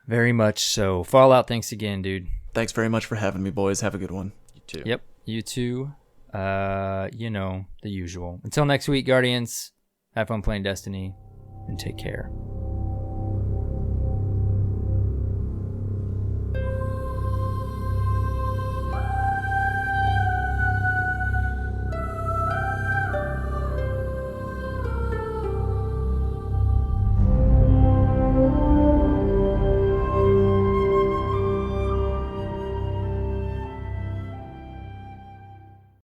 very much so. Fallout, thanks again, dude. Thanks very much for having me, boys. Have a good one. You too. Yep, you too. The usual. Until next week, Guardians, have fun playing Destiny, and take care.